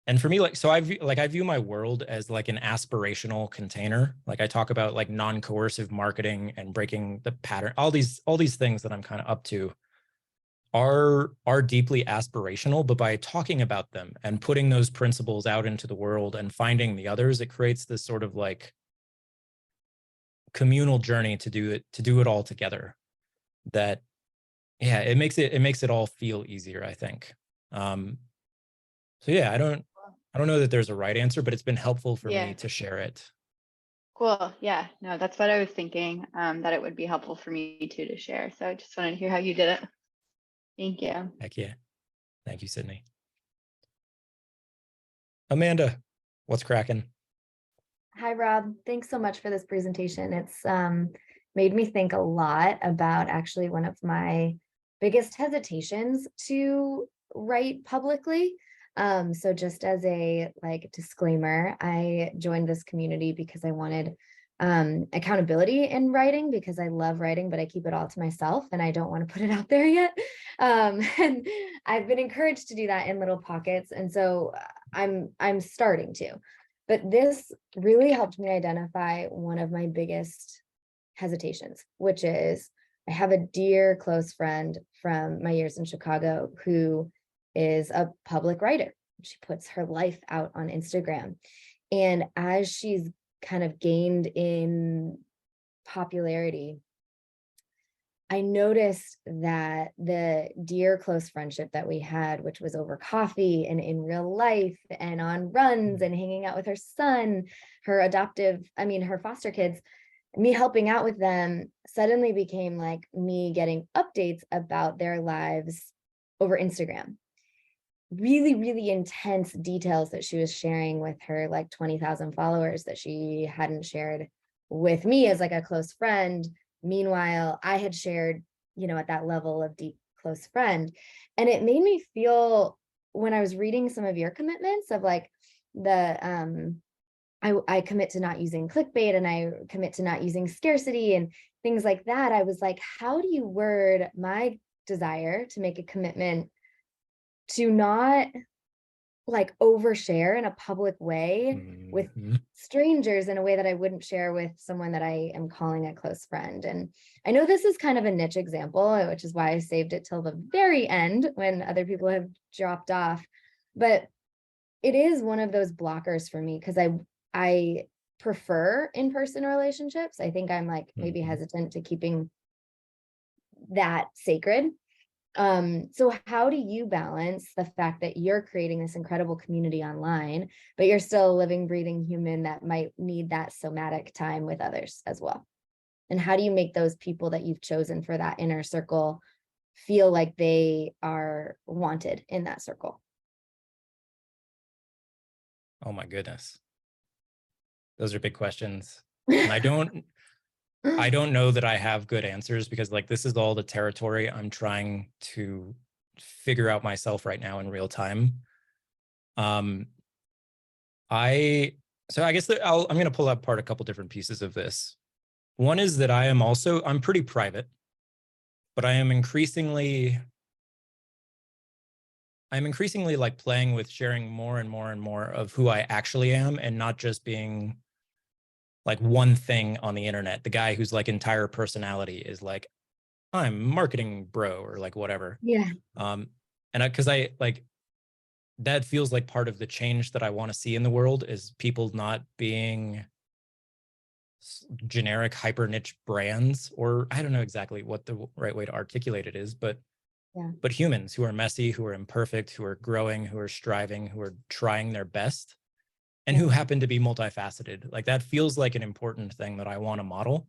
And for me, like, so I view my world as like an aspirational container. Like I talk about like non-coercive marketing and breaking the pattern. All these things that I'm kind of up to are deeply aspirational, but by talking about them and putting those principles out into the world and finding the others, it creates this sort of like communal journey to do it all together. That, yeah, it makes it all feel easier, I think. So yeah, I don't know that there's a right answer, but it's been helpful for me to share it. Cool. Yeah, no, that's what I was thinking, that it would be helpful for me too to share. So I just wanted to hear how you did it. Thank you. Heck yeah. Thank you, Sydney. Amanda, what's cracking? Hi, Rob. Thanks so much for this presentation. It's made me think a lot about actually one of my biggest hesitations to write publicly. So just as a like disclaimer, I joined this community because I wanted accountability in writing, because I love writing, but I keep it all to myself and I don't want to put it out there yet. And I've been encouraged to do that in little pockets. And so I'm starting to. But this really helped me identify one of my biggest hesitations, which is I have a dear close friend from my years in Chicago who is a public writer. She puts her life out on Instagram. And as she's kind of gained in popularity, I noticed that the dear close friendship that we had, which was over coffee and in real life and on runs and hanging out with her son, her foster kids, me helping out with them, suddenly became like me getting updates about their lives over Instagram. Really, really intense details that she was sharing with her like 20,000 followers that she hadn't shared with me as like a close friend. Meanwhile, I had shared, at that level of deep close friend. And it made me feel, when I was reading some of your commitments of like I commit to not using clickbait and I commit to not using scarcity and things like that. I was like, how do you word my desire to make a commitment to not like overshare in a public way with strangers in a way that I wouldn't share with someone that I am calling a close friend? And I know this is kind of a niche example, which is why I saved it till the very end when other people have dropped off. But it is one of those blockers for me because I prefer in-person relationships. I think I'm like maybe hesitant to keeping that sacred. So how do you balance the fact that you're creating this incredible community online, but you're still a living, breathing human that might need that somatic time with others as well? And how do you make those people that you've chosen for that inner circle feel like they are wanted in that circle? Oh my goodness. Those are big questions. And I don't know that I have good answers, because like this is all the territory I'm trying to figure out myself right now in real time. I guess that I'm going to pull apart a couple different pieces of this. One is that I'm pretty private, but I'm increasingly like playing with sharing more and more and more of who I actually am, and not just being like one thing on the internet. The guy whose like entire personality is like, I'm marketing bro, or like whatever. Yeah. And because I like, that feels like part of the change that I want to see in the world, is people not being generic hyper niche brands, or I don't know exactly what the right way to articulate it is, but humans who are messy, who are imperfect, who are growing, who are striving, who are trying their best, and who happen to be multifaceted. Like that feels like an important thing that I want to model.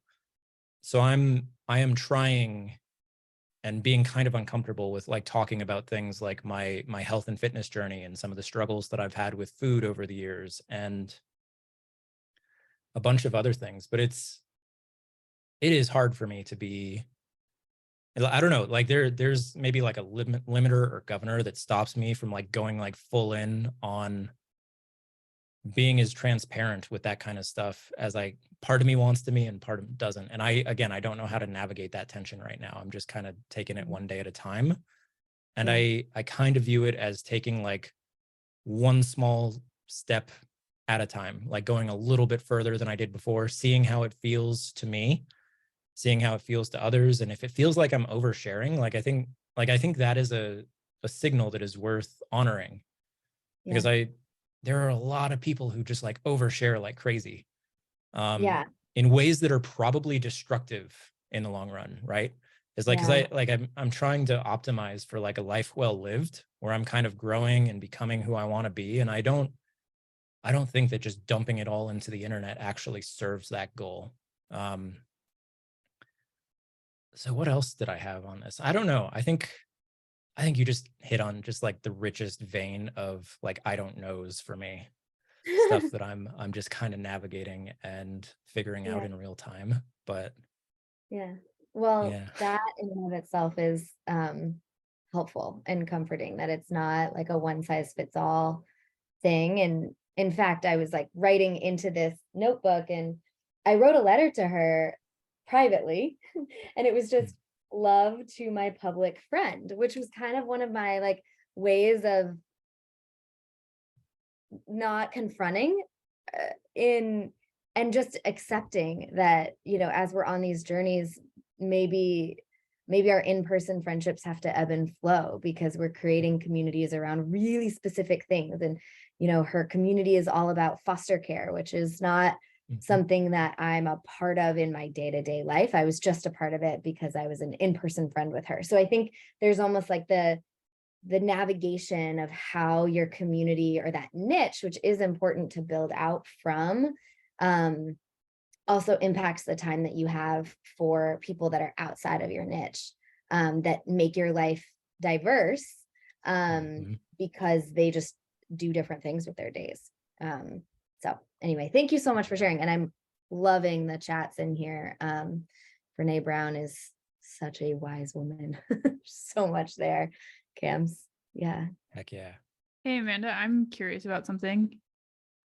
So I am trying and being kind of uncomfortable with like talking about things like my health and fitness journey and some of the struggles that I've had with food over the years and a bunch of other things. But it is hard for me to be, I don't know, like there's maybe like a limiter or governor that stops me from like going like full in on being as transparent with that kind of stuff as part of me wants to be and part of me doesn't. And I don't know how to navigate that tension right now. I'm just kind of taking it one day at a time. And I kind of view it as taking like one small step at a time, like going a little bit further than I did before, seeing how it feels to me, seeing how it feels to others. And if it feels like I'm oversharing, I think that is a signal that is worth honoring, because there are a lot of people who just like overshare like crazy, in ways that are probably destructive in the long run, right? It's like, because I'm trying to optimize for like a life well lived, where I'm kind of growing and becoming who I want to be, and I don't think that just dumping it all into the internet actually serves that goal. So what else did I have on this? I don't know. I think you just hit on just like the richest vein of like I don't knows for me. Stuff that I'm just kind of navigating and figuring out in real time. But that in and of itself is helpful and comforting, that it's not like a one size fits all thing. And in fact, I was like writing into this notebook and I wrote a letter to her privately and it was just love to my public friend, which was kind of one of my like ways of not confronting and just accepting that, as we're on these journeys, maybe our in-person friendships have to ebb and flow because we're creating communities around really specific things. And her community is all about foster care, which is not something that I'm a part of in my day-to-day life. I was just a part of it because I was an in-person friend with her. So I think there's almost like the navigation of how your community or that niche, which is important to build out from, also impacts the time that you have for people that are outside of your niche, that make your life diverse, because they just do different things with their days. So anyway, thank you so much for sharing. And I'm loving the chats in here. Brene Brown is such a wise woman. So much there. Cams. Yeah. Heck yeah. Hey, Amanda, I'm curious about something.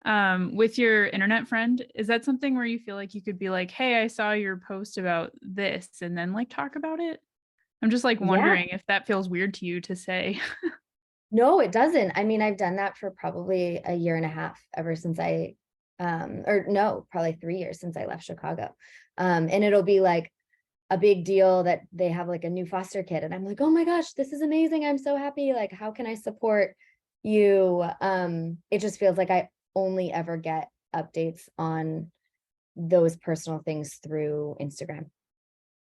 With your internet friend, is that something where you feel like you could be like, hey, I saw your post about this, and then like talk about it? I'm just like wondering if that feels weird to you to say. No, it doesn't. I mean, I've done that for probably a year and a half, ever since probably 3 years since I left Chicago. And it'll be like a big deal that they have like a new foster kid. And I'm like, oh my gosh, this is amazing. I'm so happy. Like, how can I support you? It just feels like I only ever get updates on those personal things through Instagram.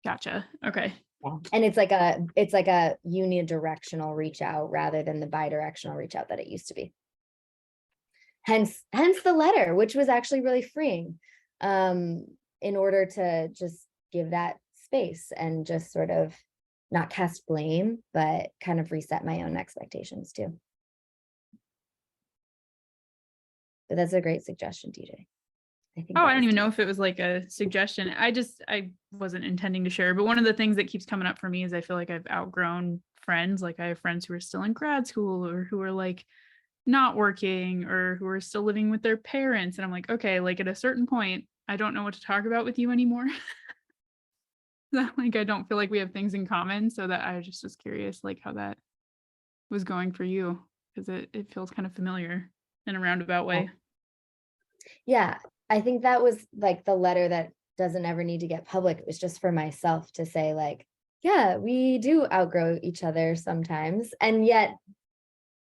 Gotcha. Okay. Yeah. And it's like a unidirectional reach out rather than the bidirectional reach out that it used to be. Hence the letter, which was actually really freeing, in order to just give that space and just sort of not cast blame, but kind of reset my own expectations too. But that's a great suggestion, DJ. I don't even know if it was like a suggestion. I wasn't intending to share, but one of the things that keeps coming up for me is I feel like I've outgrown friends. Like I have friends who are still in grad school or who are like not working or who are still living with their parents. And I'm like, okay, like at a certain point, I don't know what to talk about with you anymore. Like, I don't feel like we have things in common. So that I just was curious, like how that was going for you, because it feels kind of familiar in a roundabout way. Yeah, I think that was like the letter that doesn't ever need to get public. It was just for myself to say like, yeah, we do outgrow each other sometimes. And yet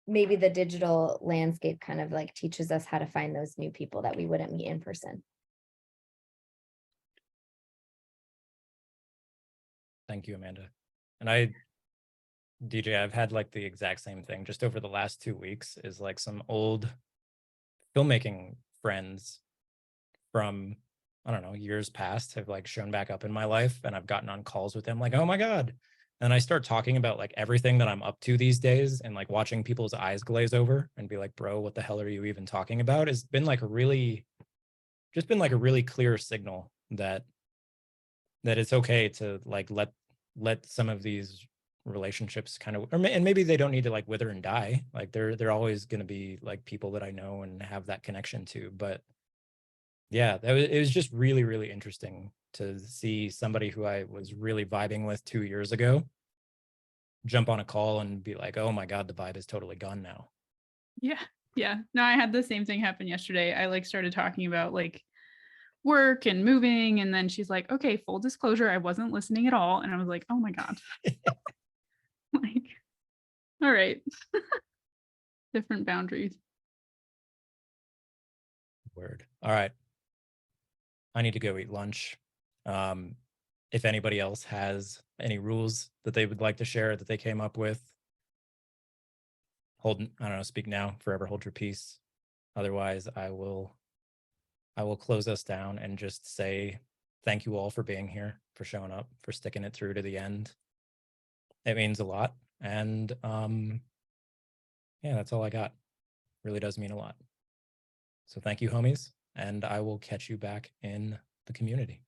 maybe the digital landscape kind of like teaches us how to find those new people that we wouldn't meet in person. Thank you, Amanda. And DJ, I've had like the exact same thing just over the last 2 weeks. Is like some old filmmaking friends from, I don't know, years past have like shown back up in my life, and I've gotten on calls with them like, oh my God. And I start talking about like everything that I'm up to these days, and like watching people's eyes glaze over and be like, bro, what the hell are you even talking about? It's been like a really clear signal that it's okay to like let some of these relationships kind of, and maybe they don't need to like wither and die. Like they're always going to be like people that I know and have that connection to. But yeah, it was just really, really interesting to see somebody who I was really vibing with 2 years ago jump on a call and be like, oh my God, the vibe is totally gone now. Yeah. No, I had the same thing happen yesterday. I like started talking about like work and moving, and then she's like, okay, full disclosure, I wasn't listening at all. And I was like, oh my God. Like, all right. Different boundaries. Word. All right. I need to go eat lunch. If anybody else has any rules that they would like to share that they came up with, I don't know, speak now, forever hold your peace. Otherwise, I will close us down and just say thank you all for being here, for showing up, for sticking it through to the end. It means a lot. And yeah, that's all I got. Really does mean a lot. So thank you, homies. And I will catch you back in the community.